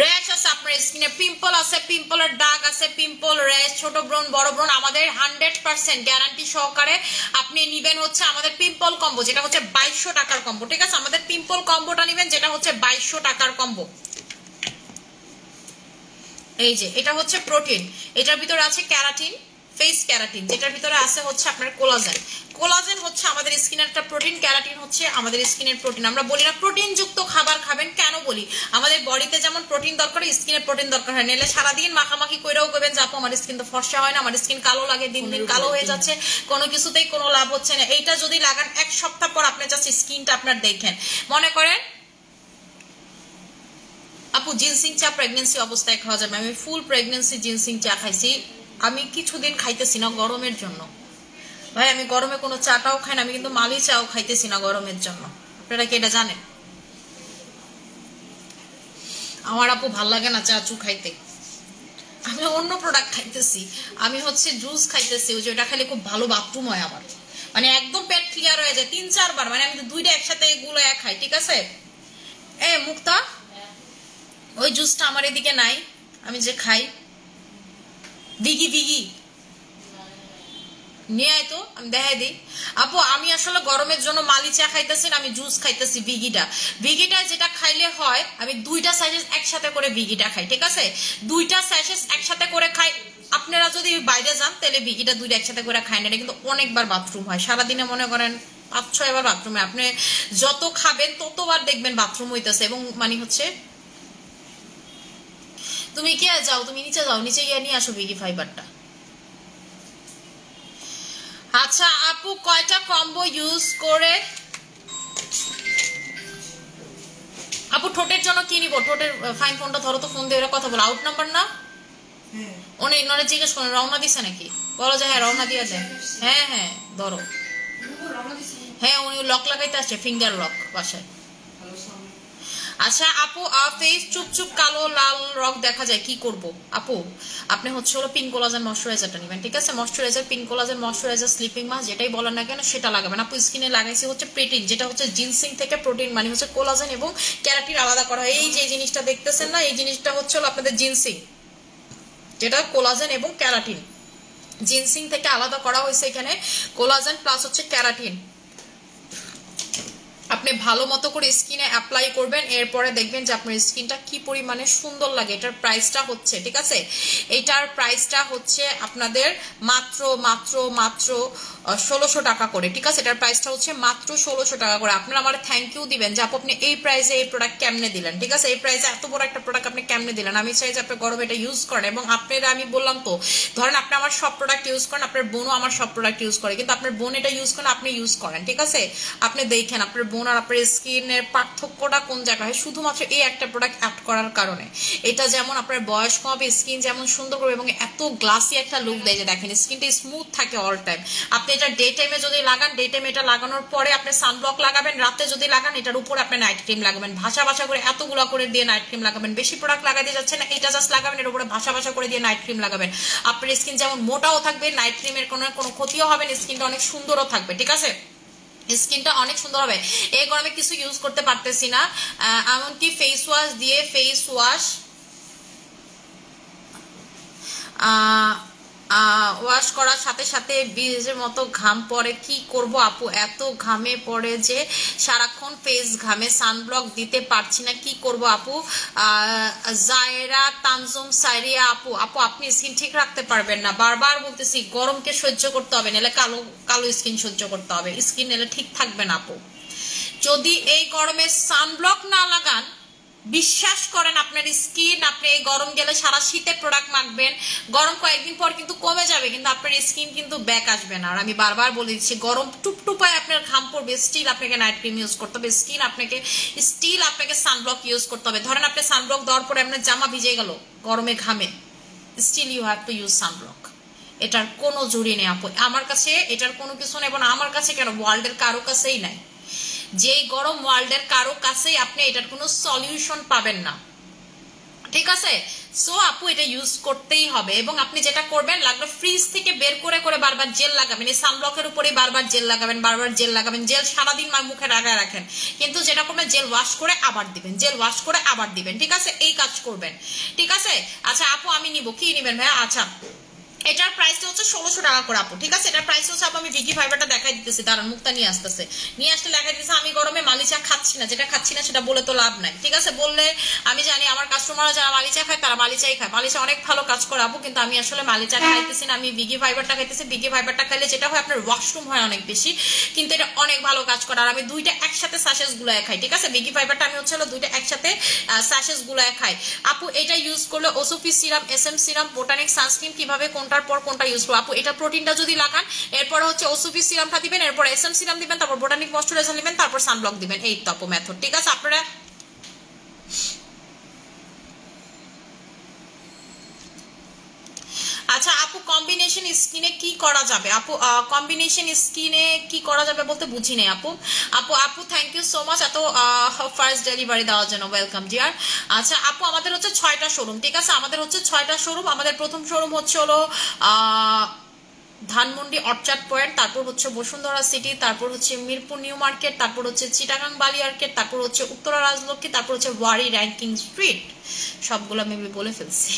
র্যাশ আছে আপনার স্কিনে, পিম্পল আছে, পিম্পলের দাগ আছে, পিম্পল, র্যাশ, ছোট ব্রণ, বড় ব্রণ, আমাদের 100% গ্যারান্টি সহকারে আপনি নিবেন হচ্ছে আমাদের পিম্পল কম্বো, যেটা হচ্ছে 2200 টাকার কম্বো, ঠিক আছে, আমাদের পিম্পল কম্বোটা নিবেন যেটা হচ্ছে 2200 টাকার কম্বো। এই যে এটা হচ্ছে প্রোটিন, এটার ভিতরে আছে ক্যারাটিন, ফেস ক্যারাটিন, যেটার ভিতরে আছে হচ্ছে আপনার কোলাজেন। কোলাজেন হচ্ছে আমাদের স্কিনের একটা প্রোটিন, ক্যারাটিন হচ্ছে আমাদের স্কিনের প্রোটিন। আমরা বলি না প্রোটিন যুক্ত খাবার খাবেন, কেন বলি? আমাদের বডিতে যেমন প্রোটিন দরকার, স্কিনে প্রোটিন দরকার হয়। নেলে সারাদিন মাখামাখি কইরাও করবেন যে আপু আমার স্কিন তো ফর্সা হয় না, আমার স্কিন কালো লাগে, দিন দিন কালো হয়ে যাচ্ছে, কোনো কিছুতেই কোনো লাভ হচ্ছে না। এইটা যদি লাগান 1 সপ্তাহ পর আপনি জাস্ট স্কিনটা আপনার দেখেন, মনে করেন আপু জিনসিং চা প্রেগনেন্সি অবস্থায় খাওয়া যাবে। আমি ফুল প্রেগনেন্সি জিনসিং চা খাইছি, আমি কিছুদিন খাইতেছি না গরমের জন্য। ভাই আমি গরমে কোনো চাটাও খাই না, আমি কিন্তু মালি চাও খাইতেছি না গরমের জন্য। আপনারা কি এটা জানেন? আমার আপু ভাল লাগে না চা চু খাইতে, আমি অন্য প্রোডাক্ট খাইতেছি, আমি হচ্ছে জুস খাইতেছি, ওই যে ওটা খাইলে খুব ভালো বাথরুম হয় আমার, মানে একদম পেট ক্লিয়ার হয়ে যায় 3-4 বার, মানে আমি তো 2টা একসাথে এগুলো খাই, ঠিক আছে। এ মুক্তা ওই জুসটা আমার এদিকে নাই, আমি যে খাই বিগি বিগি নিয়ে আয় তো, আমি দেখাই দিই। আপু আমি আসলে গরমের জন্য মালি চা খাইতেছি না, আমি জুস খাইতেছি ভিগিটা। ভিগিটা যেটা খাইলে হয়, আমি 2টা স্যাশেস একসাথে করে ভিগিটা খাই, ঠিক আছে, 2টা স্যাশেস একসাথে করে খাই। আপনারা যদি বাইরে যান তাহলে ভিগিটা 2টা একসাথে করে খাই না, এটা কিন্তু অনেকবার বাথরুম হয়, সারাদিনে মনে করেন 5-6 বার বাথরুমে। আপনি যত খাবেন ততবার দেখবেন বাথরুম হইতেছে, এবং মানে হচ্ছে তুমি কি যাও, তুমি নিচে যাও, নিচে গিয়ে নিয়ে আসো ভিগি ফাইবারটা। আচ্ছা আপু কয়টা কম্বো ইউজ করে? আপু ঠোঁটের জন্য কি নিব? ঠোঁটের ফাইন ফোনটা ধরো তো, ফোন দিয়ে ওরা কথা বলো। আউট নাম্বার না অনেক নরে জিজ্ঞেস করেন রওনা দিছে নাকি, বলো যে হ্যাঁ রওনা দিয়ে যায়। হ্যাঁ হ্যাঁ ধরো, হ্যাঁ উনি লক লাগাইতে আসছে, ফিঙ্গার লক বাসায়। আচ্ছা আপু ফেস চুপচুপ কালো লাল রক দেখা যায়, কি করব? আপু আপনি হচ্ছে হলো পিঙ্ক কোলাজেন ময়শ্চারাইজারটা নেবেন, ঠিক আছে, moisturiser, pink collagen moisturiser, sleeping mask, যেটাই বলেন না কেন সেটা লাগাবেন। আপু স্কিনে লাগাইছি হচ্ছে প্রোটিন, যেটা হচ্ছে জিনসিং থেকে প্রোটিন মানে হচ্ছে কোলাজেন এবং ক্যারাটিন আলাদা করা হয়। এই যে জিনিসটা দেখতেছেন না, এই জিনিসটা হচ্ছে হলো আপনাদের জিনসিং, যেটা কোলাজেন এবং ক্যারাটিন, জিনসিং থেকে আলাদা করা হয়েছে এখানে কোলাজেন প্লাস হচ্ছে ক্যারাটিন। আপনি ভালো মতো করে স্কিনে অ্যাপ্লাই করবেন, এরপরে দেখবেন যে আপনার স্কিনটা কি পরিমাণে সুন্দর লাগে। এটার প্রাইসটা হচ্ছে, ঠিক আছে, এটার প্রাইসটা হচ্ছে আপনাদের মাত্র মাত্র মাত্র 1600 টাকা করে, ঠিক আছে, এটার প্রাইসটা হচ্ছে মাত্র 1600 টাকা করে। আপনারা আমার থ্যাংক ইউ দিবেন যে আপু আপনি এই প্রাইসে এই প্রোডাক্ট কেমনে দিলেন, ঠিক আছে, এই প্রাইসে এত বড় একটা প্রোডাক্ট আপনি কেমনে দিলেন। আমি চাই যে আপনি গরমে এটা ইউজ করেন, এবং আপনারা আমি বললাম তো, ধরেন আপনি আমার সব প্রোডাক্ট ইউজ করেন, আপনার বোনও আমার সব প্রোডাক্ট ইউজ করে, কিন্তু আপনার বোন এটা ইউজ করেন, আপনি ইউজ করেন, ঠিক আছে, আপনি দেখেন আপনার বোন বোন আর আপনার স্কিনের পার্থক্যটা কোন জায়গায়, শুধুমাত্র এই একটা প্রোডাক্ট অ্যাড করার কারণে। এটা যেমন আপনার বয়স কমাবে, স্কিন যেমন সুন্দর করবে এবং এত গ্লাসি একটা লুক দেয় যে দেখেন স্কিনটা স্মুথ থাকে অল টাইম। আপনি এটা ডে টাইমে যদি লাগান, ডে টাইমে এটা লাগানোর পরে আপনি সানব্লক লাগাবেন, রাতে যদি লাগান এটার উপরে আপনি নাইট ক্রিম লাগাবেন, ভাষা ভাষা করে এতগুলো করে দিয়ে নাইট ক্রিম লাগাবেন। বেশি প্রোডাক্ট লাগাতে যাচ্ছে না, এটা জাস্ট লাগাবেন, এর উপরে ভাষা ভাষা করে দিয়ে নাইট ক্রিম লাগাবেন। আপনার স্কিন যেমন মোটাও থাকবে, নাইট ক্রিমের কোনো ক্ষতিও হবে না, স্কিনটা অনেক সুন্দরও থাকবে। ঠিক আছে, স্কিনটা অনেক সুন্দর হবে। এই গরমে কিছু ইউজ করতে পারতেছি না, এমনকি ফেস ওয়াশ দিয়ে ফেস ওয়াশ ওয়াশ করার সাথে সাথে বীজের মতো ঘাম পড়ে, কি করব আপু, এত ঘামে পড়ে যে সারাক্ষণ ফেস ঘামে, সানব্লক দিতে পারছি না, কি করব আপু। জায়রা তানজুম সাইরিয়া আপু, আপনি স্কিন ঠিক রাখতে পারবেন না, বারবার বলতেছি গরমকে সহ্য করতে হবে, নাহলে কালো কালো স্কিন সহ্য করতে হবে, স্কিন নাহলে ঠিক থাকবে না আপু। যদি এই গরমে সানব্লক না লাগান, বিশ্বাস করেন আপনার স্কিন, আপনি এই গরম গেলে সারা শীতের প্রোডাক্ট মাখবেন, গরম কয়েকদিন পর কিন্তু কমে যাবে, কিন্তু আপনার স্কিন কিন্তু ব্যাক আসবে না। আর আমি বারবার বলে দিচ্ছি, গরম টুপটুপায় আপনার ঘাম পড়বে, স্টিল আপনাকে নাইট ক্রিম ইউজ করতে হবে, স্টিল আপনাকে সানব্লক ইউজ করতে হবে। ধরেন আপনি সানব্লক দেওয়ার পরে আপনার জামা ভিজে গেল গরমে ঘামে, still you have to use sunblock. এটার কোনো জুড়ি নেই আপু, আমার কাছে এটার কোনো কিছু নেই, এবং আমার কাছে কেন, ওয়ার্ল্ডের কারো কাছেই নাই। যেই গরম ওয়ার্ল্ডের কারো কাছেই আপনি এটার কোনো সলিউশন পাবেন না। ঠিক আছে, সো আপু এটা ইউজ করতেই হবে। এবং আপনি যেটা করবেন, লাগলে ফ্রিজ থেকে বের করে করে বারবার জেল লাগাবেন, এই সানব্লকের উপরে বারবার জেল লাগাবেন, বারবার জেল লাগাবেন, জেল সারাদিন মুখে লাগায় রাখেন, কিন্তু যেটা করবেন জেল ওয়াশ করে আবার দিবেন, জেল ওয়াশ করে আবার দিবেন। ঠিক আছে, এই কাজ করবেন। ঠিক আছে, আচ্ছা আপু আমি নিব, কি নিবেন ভাইয়া? আচ্ছা এটার প্রাইসটা হচ্ছে 1600 টাকা করে আপু। ঠিক আছে, এটার প্রাইস হচ্ছে আপু, আমি ভিকি ফাইবারটা দেখাই দিতেছি, দাঁড়ান মুখটা নিয়ে আসতেছে, নিয়ে আসতে দেখাই দিতেছে। আমি গরমে মালিচা খাচ্ছি না, যেটা খাচ্ছি না সেটা বলে তো লাভ নাই। ঠিক আছে, বললে আমি জানি আমার কাস্টমাররা যারা মালিচা খায় তারা মালিচাই খায়, মালিচা অনেক ভালো কাজ করে আপু, কিন্তু আমি আসলে মালিচা খাইতেছি না, আমি ভিকি ফাইবারটা খাইতেছি। ভিকি ফাইবারটা খাইলে যেটা হয় আপনার ওয়াশরুম হয় অনেক বেশি, কিন্তু এটা অনেক ভালো কাজ করে। আর আমি দুইটা একসাথে স্যাশেস গুলায় খাই। ঠিক আছে, ভিকি ফাইবারটা আমি হচ্ছে দুইটা একসাথে স্যাশেস গুলায় খাই আপু। এটা ইউজ করলে ওসোফি serum, SM serum, botanic sunscreen, কিভাবে কোনটার পর কোনটা ইউজ করবো আপু? এটা প্রোটিনটা যদি লাগান, এরপর হচ্ছে ওসোফি সিরামটা দিবেন, এরপর এসএম সিরাম দিবেন, তারপর বোটানিক ময়েশ্চারাইজার দিবেন, তারপর সানব্লক দিবেন, এই তো আপু মেথড। ঠিক আছে, আপনারা আচ্ছা আপু কম্বিনেশন স্কিনে কি করা যাবে আপু? কম্বিনেশন স্কিনে কি করা যাবে বলতে বুঝি নেই আপু। আপু থ্যাংক ইউ সো মাচ এত ফার্স্ট ডেলিভারি দেওয়ার জন্য, ওয়েলকাম ডিয়ার। আচ্ছা আপু আমাদের হচ্ছে 6টা শোরুম। ঠিক আছে, আমাদের হচ্ছে 6টা শোরুম। আমাদের প্রথম শোরুম হচ্ছে হলো ধানমন্ডি অর্চার্ড পয়েন্ট, তারপর হচ্ছে বসুন্ধরা সিটি, তারপর হচ্ছে মিরপুর নিউ মার্কেট, তারপর হচ্ছে চিটাগাং বালি মার্কেট, তারপর হচ্ছে উত্তরা রাজলক্ষ্মী, তারপর হচ্ছে ওয়ারি র্যাঙ্কিং স্ট্রিট। সবগুলো আমি বলে ফেলছি,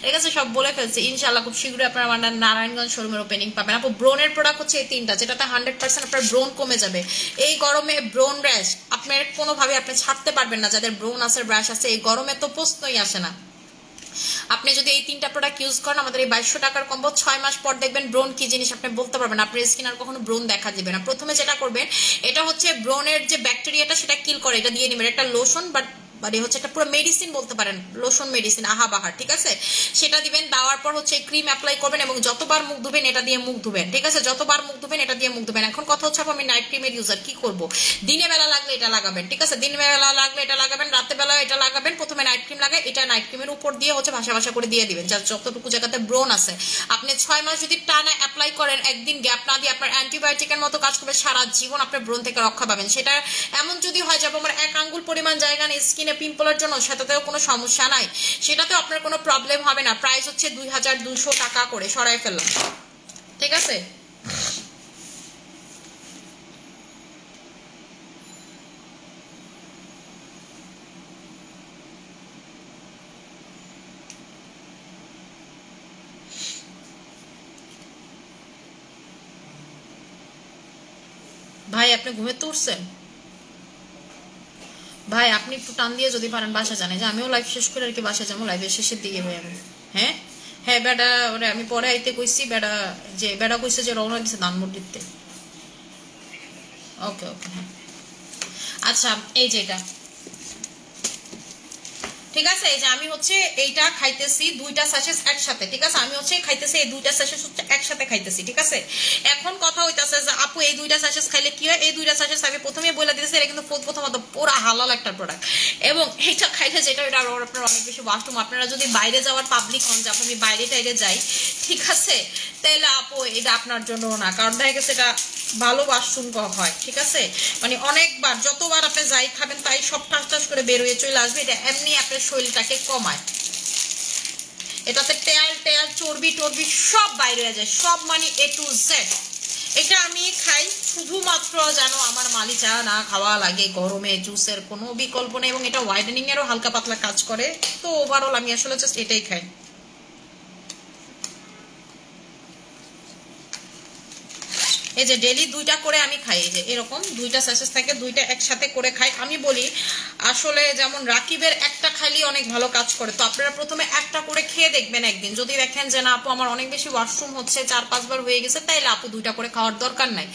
ঠিক আছে সব বলে ফেলছি। ইনশাল্লাহ খুব শীঘ্রই আপনারা আমাদের নারায়ণগঞ্জ শোরুমের ওপেনিং পাবেন আপু। ব্রোনের প্রোডাক্ট হচ্ছে এই 3টা, যেটাতে 100% আপনার ব্রোন কমে যাবে। এই গরমে ব্রোন র্যাশ আপনার কোনোভাবে আপনি ছাড়তে পারবেন না, যাদের ব্রোন আছে, ব্রাশ আছে, এই গরমে তো প্রশ্নই আসে না। আপনি যদি এই 3টা প্রোডাক্ট ইউজ করেন, আমাদের এই 2200 টাকার কম্বো, 6 মাস পর দেখবেন ব্রোন কি জিনিস আপনি বলতে পারবেন, আপনার স্কিন আর কখনো ব্রোন দেখা দিবে না। প্রথমে যেটা করবেন, এটা হচ্ছে ব্রোনের যে ব্যাকটেরিয়াটা সেটা কিল করে, এটা দিয়ে নেবেন, একটা লোশন মানে হচ্ছে একটা পুরো মেডিসিন বলতে পারেন, লোশন মেডিসিন, আহা বাহার। ঠিক আছে, সেটা দিবেন, দেওয়ার পর হচ্ছে ক্রিম অ্যাপ্লাই করবেন এবং যতবার মুখ ধুবেন এটা দিয়ে মুখ ধুবেন। ঠিক আছে, যতবার মুখ ধুবেন এটা দিয়ে মুখ ধুবেন। এখন কথা হচ্ছে আমি নাইট ক্রিমের ইউজার, কি করব? দিনে বেলা লাগলে এটা লাগাবেন। ঠিক আছে, দিনে বেলা লাগলে এটা লাগাবেন, রাতে বেলা এটা লাগাবেন। প্রথমে নাইট ক্রিম লাগায়, এটা নাইট ক্রিমের উপর দিয়ে হচ্ছে ভাষা ভাষা করে দিয়ে দিবেন, যার যতটুকু জায়গাতে ব্রোন আছে। আপনি 6 মাস যদি টানা অ্যাপ্লাই করেন, একদিন গ্যাপ না দিয়ে আপনার অ্যান্টিবায়োটিকের মতো কাজ করবে, সারা জীবন আপনার ব্রোন থেকে রক্ষা পাবেন। সেটা এমন যদি হয় যাবে আমার 1 আঙ্গুল পরিমাণ জায়গা নেই স্কিনে পিম্পলের জন্য, সেটাতেও কোনো সমস্যা নাই, সেটাতেও আপনার কোনো প্রবলেম হবে না। প্রাইস হচ্ছে 2200 টাকা করে, সরাই ফেললাম। ঠিক আছে, ভাই আপনি ঘুমে তো উঠছেন? ভাই আপনি একটু টান দিয়ে যদি পারেন বাসা জানে যে আমিও লাইভ শেষ করে আর কি বাসা যাবো, লাইভের শেষের দিকে ভাই আমি। হ্যাঁ হ্যাঁ বেটা, ওরে আমি পরে আইতে কইছি, বেটা কইছে যে রওনা দিছে ধানমন্ডিতে। ওকে ওকে হ্যাঁ আচ্ছা, এই যেটা ঠিক আছে, এই যে আমি হচ্ছে এইটা খাইতেছি 2টা স্যাশেস একসাথে। ঠিক আছে, আমি হচ্ছে খাইতেছি এই 2টা স্যাশেস হচ্ছে একসাথে খাইতেছি। ঠিক আছে, এখন কথা হইতাছে যে আপু এই দুইটা স্যাশেস খাইলে কি হয়, এই দুইটা স্যাশেস আমি প্রথমেই বলে দিতেছি এটা কিন্তু প্রথমত পুরো হালাল একটা প্রোডাক্ট, এবং এইটা খাইলে যেটা এটা আপনার অনেক বেশি ওয়াশরুম, আপনারা যদি বাইরে যাওয়ার পাবলিক হন যে আমি বাইরে টাইরে যাই, ঠিক আছে, তাহলে আপু এটা আপনার জন্য না, কারণ দেখা গেছে এটা ভালো ওয়াশরুম হয়, ঠিক আছে, মানে অনেকবার যতবার আপনি যাই খাবেন তাই সব ঠাস ঠাস করে বের হয়ে চলে আসবে, এটা এমনি আপনার শরীরটাকে কমায়, এটাতে তেল টেল চর্বি টর্বি সব বাইরে হয়ে যায়, সব মানে A to Z। এটা আমি খাই শুধুমাত্র যেন আমার মালি চা না খাওয়া লাগে, গরমে জুসের কোনো বিকল্প নেই, এবং এটা হোয়াইটেনিং এরও হালকা পাতলা কাজ করে, তো ওভারঅল আমি আসলে জাস্ট এটাই খাই। এই যে ডেলি দুইটা করে আমি খাই, এই যে এরকম দুইটা স্যাশেস থাকে, দুইটা একসাথে করে খাই। আমি বলি আসলে যেমন রাকিবের একটা খাইলে অনেক ভালো কাজ করে, তো আপনারা প্রথমে একটা করে খেয়ে দেখবেন একদিন, যদি দেখেন যে না আপু আমার অনেক বেশি ওয়াশরুম হচ্ছে, 4-5 বার হয়ে গেছে, তাইলে আপু দুইটা করে খাওয়ার দরকার নাই।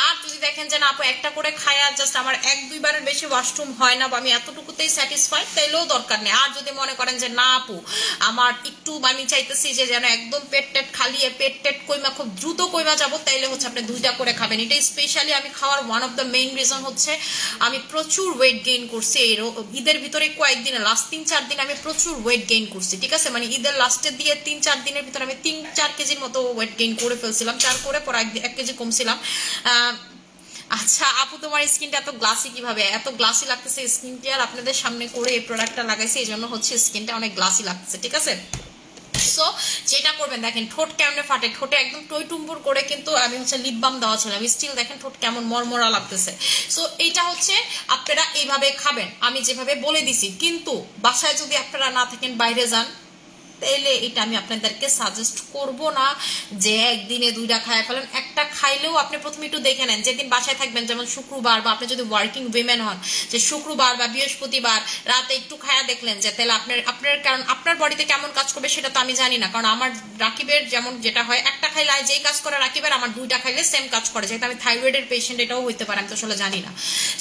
আর যদি দেখেন যে না আপু একটা করে খায় আর জাস্ট আমার 1-2 বারের বেশি ওয়াশরুম হয় না বা আমি এতটুকুতেই স্যাটিসফাইড, তাইলেও দরকার নেই। আর যদি মনে করেন যে না আপু আমার একটু আমি চাইতেছি যে যেন একদম পেট টেট খালিয়ে পেট টেট কইমা খুব দ্রুত কইমা যাবো, তাইলে হচ্ছে আপনি দুইটা করে খাবেন। এটা স্পেশালি আমি খাওয়ার one of the main reason হচ্ছে আমি প্রচুর ওয়েট গেইন করছি এই ঈদের ভিতরে, কয়েকদিনে লাস্ট 3-4 দিন আমি প্রচুর ওয়েট গেইন করছি, ঠিক আছে, মানে ঈদের লাস্টের দিয়ে 3-4 দিনের ভিতরে আমি 3-4 কেজির মতো ওয়েট গেইন করে ফেলছিলাম, 4 করে পর 1 কেজি কমছিলাম। আচ্ছা আপু তোমার স্কিনটা এত গ্লাসি কিভাবে, এত গ্লাসি লাগতেছে, স্কিন কেয়ার আপনাদের সামনে করে এই প্রোডাক্টটা লাগাইছি, এই জন্য হচ্ছে স্কিনটা অনেক গ্লাসি লাগতেছে, ঠিক আছে। সো যেটা করবেন দেখেন ঠোঁট কেমনে ফাটে, ঠোঁটে একদম টই টুম্বুর করে কিন্তু আমি হচ্ছে লিপ বাম দেওয়া ছিল, আমি স্টিল দেখেন ঠোঁট কেমন মরমরা লাগতেছে। সো এইটা হচ্ছে আপনারা এইভাবে খাবেন আমি যেভাবে বলে দিছি, কিন্তু বাসায় যদি আপনারা না থাকেন বাইরে যান, তাইলে এটা আমি আপনাদেরকে সাজেস্ট করব না যে একদিনে দুইটা খায় ফেলেন। একটা খাইলেও আপনি প্রথমে একটু দেখে নেন, যেদিন বাসায় থাকবেন যেমন শুক্রবার, বা আপনি যদি ওয়ার্কিং উইমেন হন যে শুক্রবার বা বৃহস্পতিবার রাতে একটু খায়া দেখলেন যে তাহলে আপনার কারণ আপনার বডিতে কেমন কাজ করবে সেটা তো আমি জানি না, কারণ আমার রাকিবের যেমন যেটা হয় একটা খাইলে যেই কাজ করে রাকিবের আমার দুইটা খাইলে সেম কাজ করে, যেহেতু আমি থাইরয়েডের পেশেন্ট এটাও হইতে পারে, আমি তো আসলে জানি না।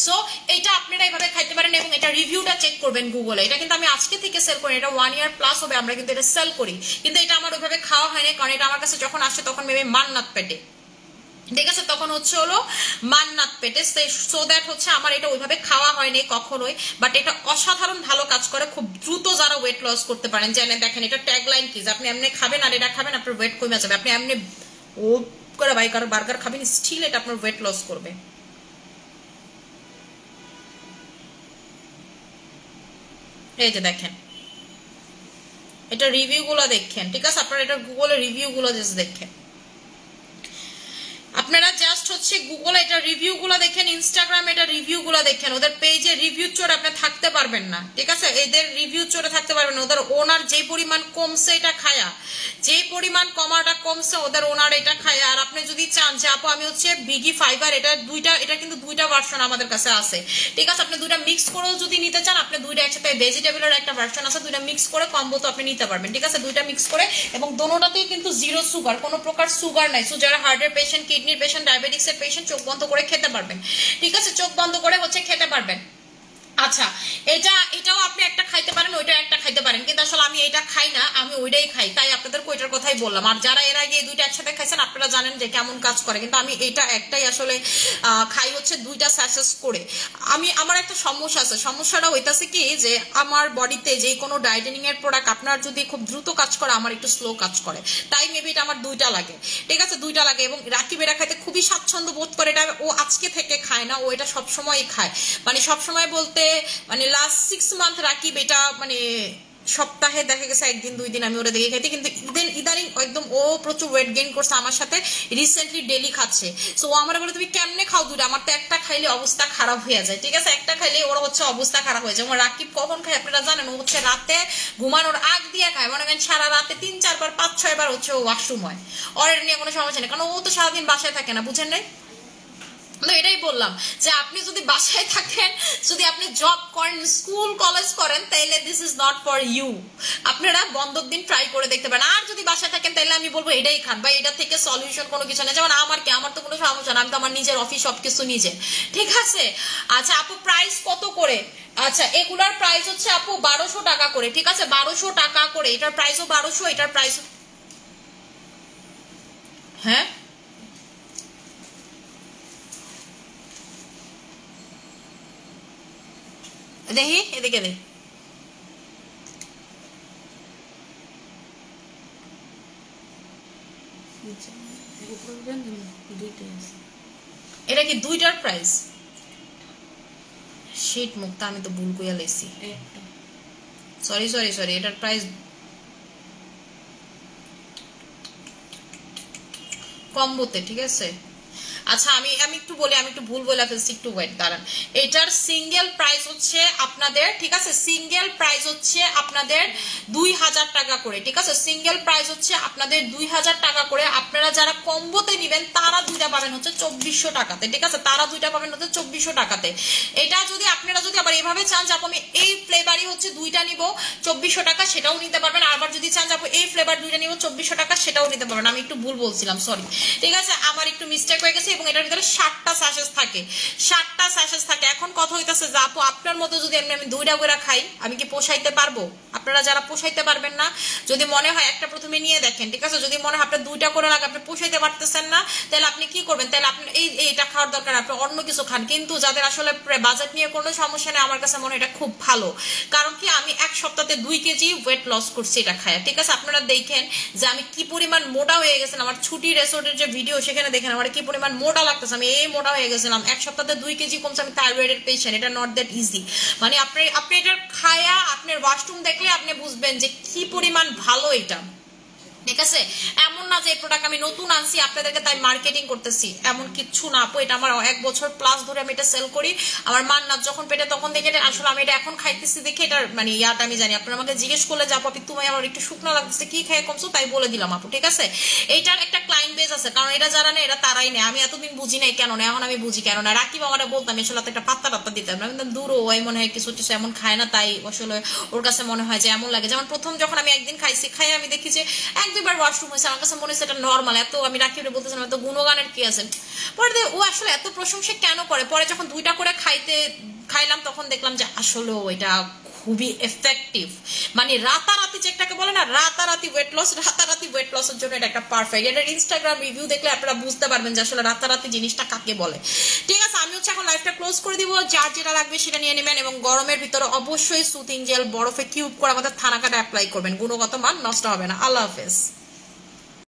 সো এটা আপনারা এইভাবে খাইতে পারেন, এবং এটা রিভিউটা চেক করবেন গুগলে। এটা কিন্তু আমি আজকে থেকে সেল করি, এটা 1 ইয়ার প্লাস হবে আমরা কিন্তু এটা সেল করি, কিন্তু এটা আমার ওইভাবে খাওয়া হয়নি, কারণ এটা আমার কাছে যখন আসে তখন মেবি মান্নাত পেটে, ঠিক আছে, তখন হচ্ছে হলো মান্নাত পেটে, সো দ্যাট হচ্ছে আমার এটা ওইভাবে খাওয়া হয়নি কখনোই, বাট এটা অসাধারণ ভালো কাজ করে, খুব দ্রুত যারা ওয়েট লস করতে পারেন, জানেন দেখেন এটা ট্যাগলাইন কি, আপনি এমনি খাবেন আর এটা খাবেন আপনার ওয়েট কমে যাবে, আপনি এমনি ও করে বাইকার বার্গার খাবেন স্টিল এটা আপনার ওয়েট লস করবে। এই যে দেখেন এটা রিভিউ গুলো দেখেন, ঠিক আছে, আপনারা এটা গুগলে রিভিউ গুলো জাস্ট দেখেন, আপনারা জাস্ট হচ্ছে গুগলে এটা রিভিউ গুলো দেখেন, ইনস্টাগ্রামে এটা রিভিউ গুলো দেখেন, ওদের পেজে রিভিউ চোর আপনি থাকতে পারবেন না, ঠিক আছে, এদের রিভিউ চোরে থাকতে পারবেন না, ওদের ওনার যে পরিমাণ কমছে এটা খায়া, যে পরিমাণ কমাটা কমছে ওদের ওনার এটা খায়া। আর আপনি যদি চান যে আপু আমি হচ্ছে বিগি ফাইবার, এটা কিন্তু দুইটা ভার্সন আমাদের কাছে আছে, ঠিক আছে, আপনি দুইটা মিক্স করেও যদি নিতে চান আপনি দুইটা একসাথে, ভেজিটেবলের একটা ভার্সন আছে, দুইটা মিক্স করে কম্বো তো আপনি নিতে পারবেন, ঠিক আছে, দুইটা মিক্স করে, এবং দোনোটাতেই কিন্তু 0 সুগার, কোনো প্রকার সুগার নাই। সো যারা হার্টের পেশেন্ট, কিডনির পেশেন্ট, ডায়াবেটিক্স এর পেশেন্ট চোখ বন্ধ করে খেতে পারবেন, ঠিক আছে, চোখ বন্ধ করে হচ্ছে খেতে পারবেন। আচ্ছা এটাও আপনি একটা খাইতে পারেন, ওইটাও একটা খাইতে পারেন, কিন্তু আসলে আমি এটা খাই না, আমি ওইটাই খাই, তাই আপনাদের ওইটার কথাই বললাম। আর যারা এর আগে এই দুইটা একসাথে খাইছেন আপনারা জানেন যে কেমন কাজ করে, কিন্তু আমি এটা একটাই আসলে খাই হচ্ছে দুইটা স্যাশেস করে। আমার একটা সমস্যা আছে, সমস্যাটা হইতাছে কি যে আমার বডিতে যে কোনো ডায়েটিং এর প্রোডাক্ট আপনার যদি খুব দ্রুত কাজ করে আমার একটু স্লো কাজ করে, তাই মেবি এটা আমার দুইটা লাগে, ঠিক আছে, দুইটা লাগে। এবং রাকিব এটা খাইতে খুবই স্বাচ্ছন্দ্য বোধ করে, এটা ও আজকে থেকে খায় না, ও এটা সবসময় খায়, মানে সবসময় বলতে মানে লাস্ট 6 মান্থ রাকিব এটা মানে সপ্তাহে দেখা গেছে 1-2 দিন আমি ওরা দেখে খাইতে, কিন্তু ইদানিং একদম ও প্রচুর ওয়েট গেইন করছে আমার সাথে, রিসেন্টলি ডেলি খাচ্ছে। সো ও আমার বলে তুমি কেমনে খাও দুটো, আমার তো একটা খাইলে অবস্থা খারাপ হয়ে যায়, ঠিক আছে, একটা খাইলে ওরা হচ্ছে অবস্থা খারাপ হয়ে যায়। রাকিব কখন খায় আপনারা জানেন, ও হচ্ছে রাতে ঘুমানোর আগ দিয়ে খায়, মনে করেন সারা রাতে 3-4 বার 5-6 বার হচ্ছে ও ওয়াশরুম হয়, ওর এটা নিয়ে কোনো সমস্যা নেই, কারণ ও তো সারাদিন বাসায় থাকে না, বুঝেন নাই। তো এটাই বললাম যে আপনি যদি বাসায় থাকেন, যদি আপনি জব করেন, স্কুল কলেজ করেন, তাইলে this is not for you, আপনারা বন্ধর দিন ট্রাই করে দেখতে পারেন। আর যদি বাসায় থাকেন তাহলে আমি বলবো এটাই খান, বা এটা থেকে সলিউশন কোনো কিছু নেই, যেমন আমার তো কোনো সমস্যা না, আমি তো আমার নিজের অফিস সবকিছু নিজে, ঠিক আছে। আচ্ছা আপু প্রাইস কত করে? আচ্ছা এগুলার প্রাইস হচ্ছে আপু 1200 টাকা করে, ঠিক আছে, 1200 টাকা করে, এটার প্রাইসও 1200, এটার প্রাইস হ্যাঁ দেখি এদিকে দে, এটা কি দুইটার প্রাইস? শিট মুক্তা, আমি তো ভুল কইয়া লাইছি, সরি সরি সরি, এটার প্রাইস কম্বোতে, ঠিক আছে। আচ্ছা আমি একটু বলি, আমি একটু ভুল বলে ফেলছি, একটু ওয়েট দাঁড়ান। এটার সিঙ্গেল প্রাইস হচ্ছে আপনাদের, ঠিক আছে, সিঙ্গেল প্রাইস হচ্ছে আপনাদের 2000 টাকা করে, ঠিক আছে, সিঙ্গেল প্রাইস হচ্ছে আপনাদের 2000 টাকা করে। আপনারা যারা কম্বোতে নিবেন তারা দুইটা পাবেন হচ্ছে 2400 টাকাতে, ঠিক আছে, তারা দুইটা পাবেন হচ্ছে 2400 টাকাতে। এটা যদি আপনারা যদি আবার এভাবে চান যে আমি এই ফ্লেভারই হচ্ছে দুইটা নিব 2400 টাকা, সেটাও নিতে পারবেন। আবার যদি চান যে এই ফ্লেভার দুইটা নিব 2400 টাকা, সেটাও নিতে পারবেন। আমি একটু ভুল বলছিলাম, সরি, ঠিক আছে, আমার একটু মিস্টেক হয়ে গেছে। এবং এটার ভিতরে 7টা স্যাশেস থাকে, 7টা স্যাশেস থাকে। এখন কথা হইতাছে যে আপু আপনার মতো যদি আমি দুইটা করে খাই, আমি কি পোষাইতে পারবো? আপনারা যারা পোষাইতে পারবেন না, যদি মনে হয় একটা প্রথমে নিয়ে দেখেন, ঠিক আছে, যদি মনে হয় আপনার দুইটা করে লাগে, আপনি পোষাইতে পারতেছেন না, তাহলে আপনি কি করবেন, তাহলে আপনি এইটা খাওয়ার দরকার, আপনি অন্য কিছু খান। কিন্তু যাদের আসলে বাজেট নিয়ে কোনো সমস্যা নেই, আমার কাছে মনে হয় এটা খুব ভালো। কারণ কি আমি এক সপ্তাহে 2 কেজি ওয়েট লস করছি এটা খায়, ঠিক আছে। আপনারা দেখেন যে আমি কি পরিমাণ মোটা হয়ে গেছেন, আমার ছুটি রেসোর্টের যে ভিডিও সেখানে দেখেন আমার কি পরিমাণ মোটা লাগতেছে, আমি এই মোটা হয়ে গেছিলাম। এক সপ্তাহে 2 কেজি কমছে, আমি থাইরয়েডের পেশেন্ট, এটা নট দ্যাট ইজি। মানে আপনি এটা খায়া আপনার ওয়াশরুম দেখলে আপনি বুঝবেন যে কি পরিমাণ ভালো এটা, ঠিক আছে। এমন না যে এই প্রোডাক্ট আমি নতুন আনছি আপনাদেরকে তাই মার্কেটিং করতেছি, এমন কিচ্ছু না আপু। এটা আমার 1 বছর প্লাস ধরে আমি এটা সেল করি। আমার মান না যখন পেটে তখন দেখে আসলে আমি এটা এখন খাইতেছি দেখে এটার মানে ইয়াটা আমি জানি। আপনারা আমাকে জিজ্ঞেস করলে যে আপু তুমি আমার একটু শুকনো লাগতেছে, কি খেয়ে কমছো, তাই বলে দিলাম আপু, ঠিক আছে। এইটার একটা ক্লায়েন্ট বেস আছে, কারণ এটা যারা নেই এটা তারাই নেয়। আমি এতদিন বুঝি নাই কেন না, এখন আমি বুঝি কেন না। রাকিব আমারে বলতাম আসলে একটা পাত্তা টাত্তা দিতাম না, কিন্তু দূরও ওই মনে হয় কিছু কিছু এমন খায় না, তাই আসলে ওর কাছে মনে হয় যে এমন লাগে। যেমন প্রথম যখন আমি একদিন খাইছি, খাই আমি দেখি যে 1-2 বার ওয়াশরুম হয়েছে, আমার কাছে মনে হচ্ছে এটা নর্মাল। এত আমি রাকিবরে বলতেছিলাম এত গুণগানের কি আছে, পরে ও আসলে এত প্রশংসা কেন করে। পরে যখন 2টা করে খাইলাম তখন দেখলাম যে আসলে এটা খুবই এফেক্টিভ। মানে রাতারাতি যেটাকে বলে না রাতারাতি ওয়েট লসের জন্য এটা একটা পারফেক্ট। এটার ইনস্টাগ্রাম রিভিউ দেখলে আপনারা বুঝতে পারবেন যে আসলে রাতারাতি জিনিসটা কাকে বলে, ঠিক আছে। আমি হচ্ছে এখন লাইভটা ক্লোজ করে দিব, যার যেটা লাগবে সেটা নিয়ে নেবেন। এবং গরমের ভিতরে অবশ্যই সুথিং জেল বরফে কিউব করে আমাদের থানাকাটা অ্যাপ্লাই করবেন, গুণগত মান নষ্ট হবে না। আল্লাহ হাফেজ।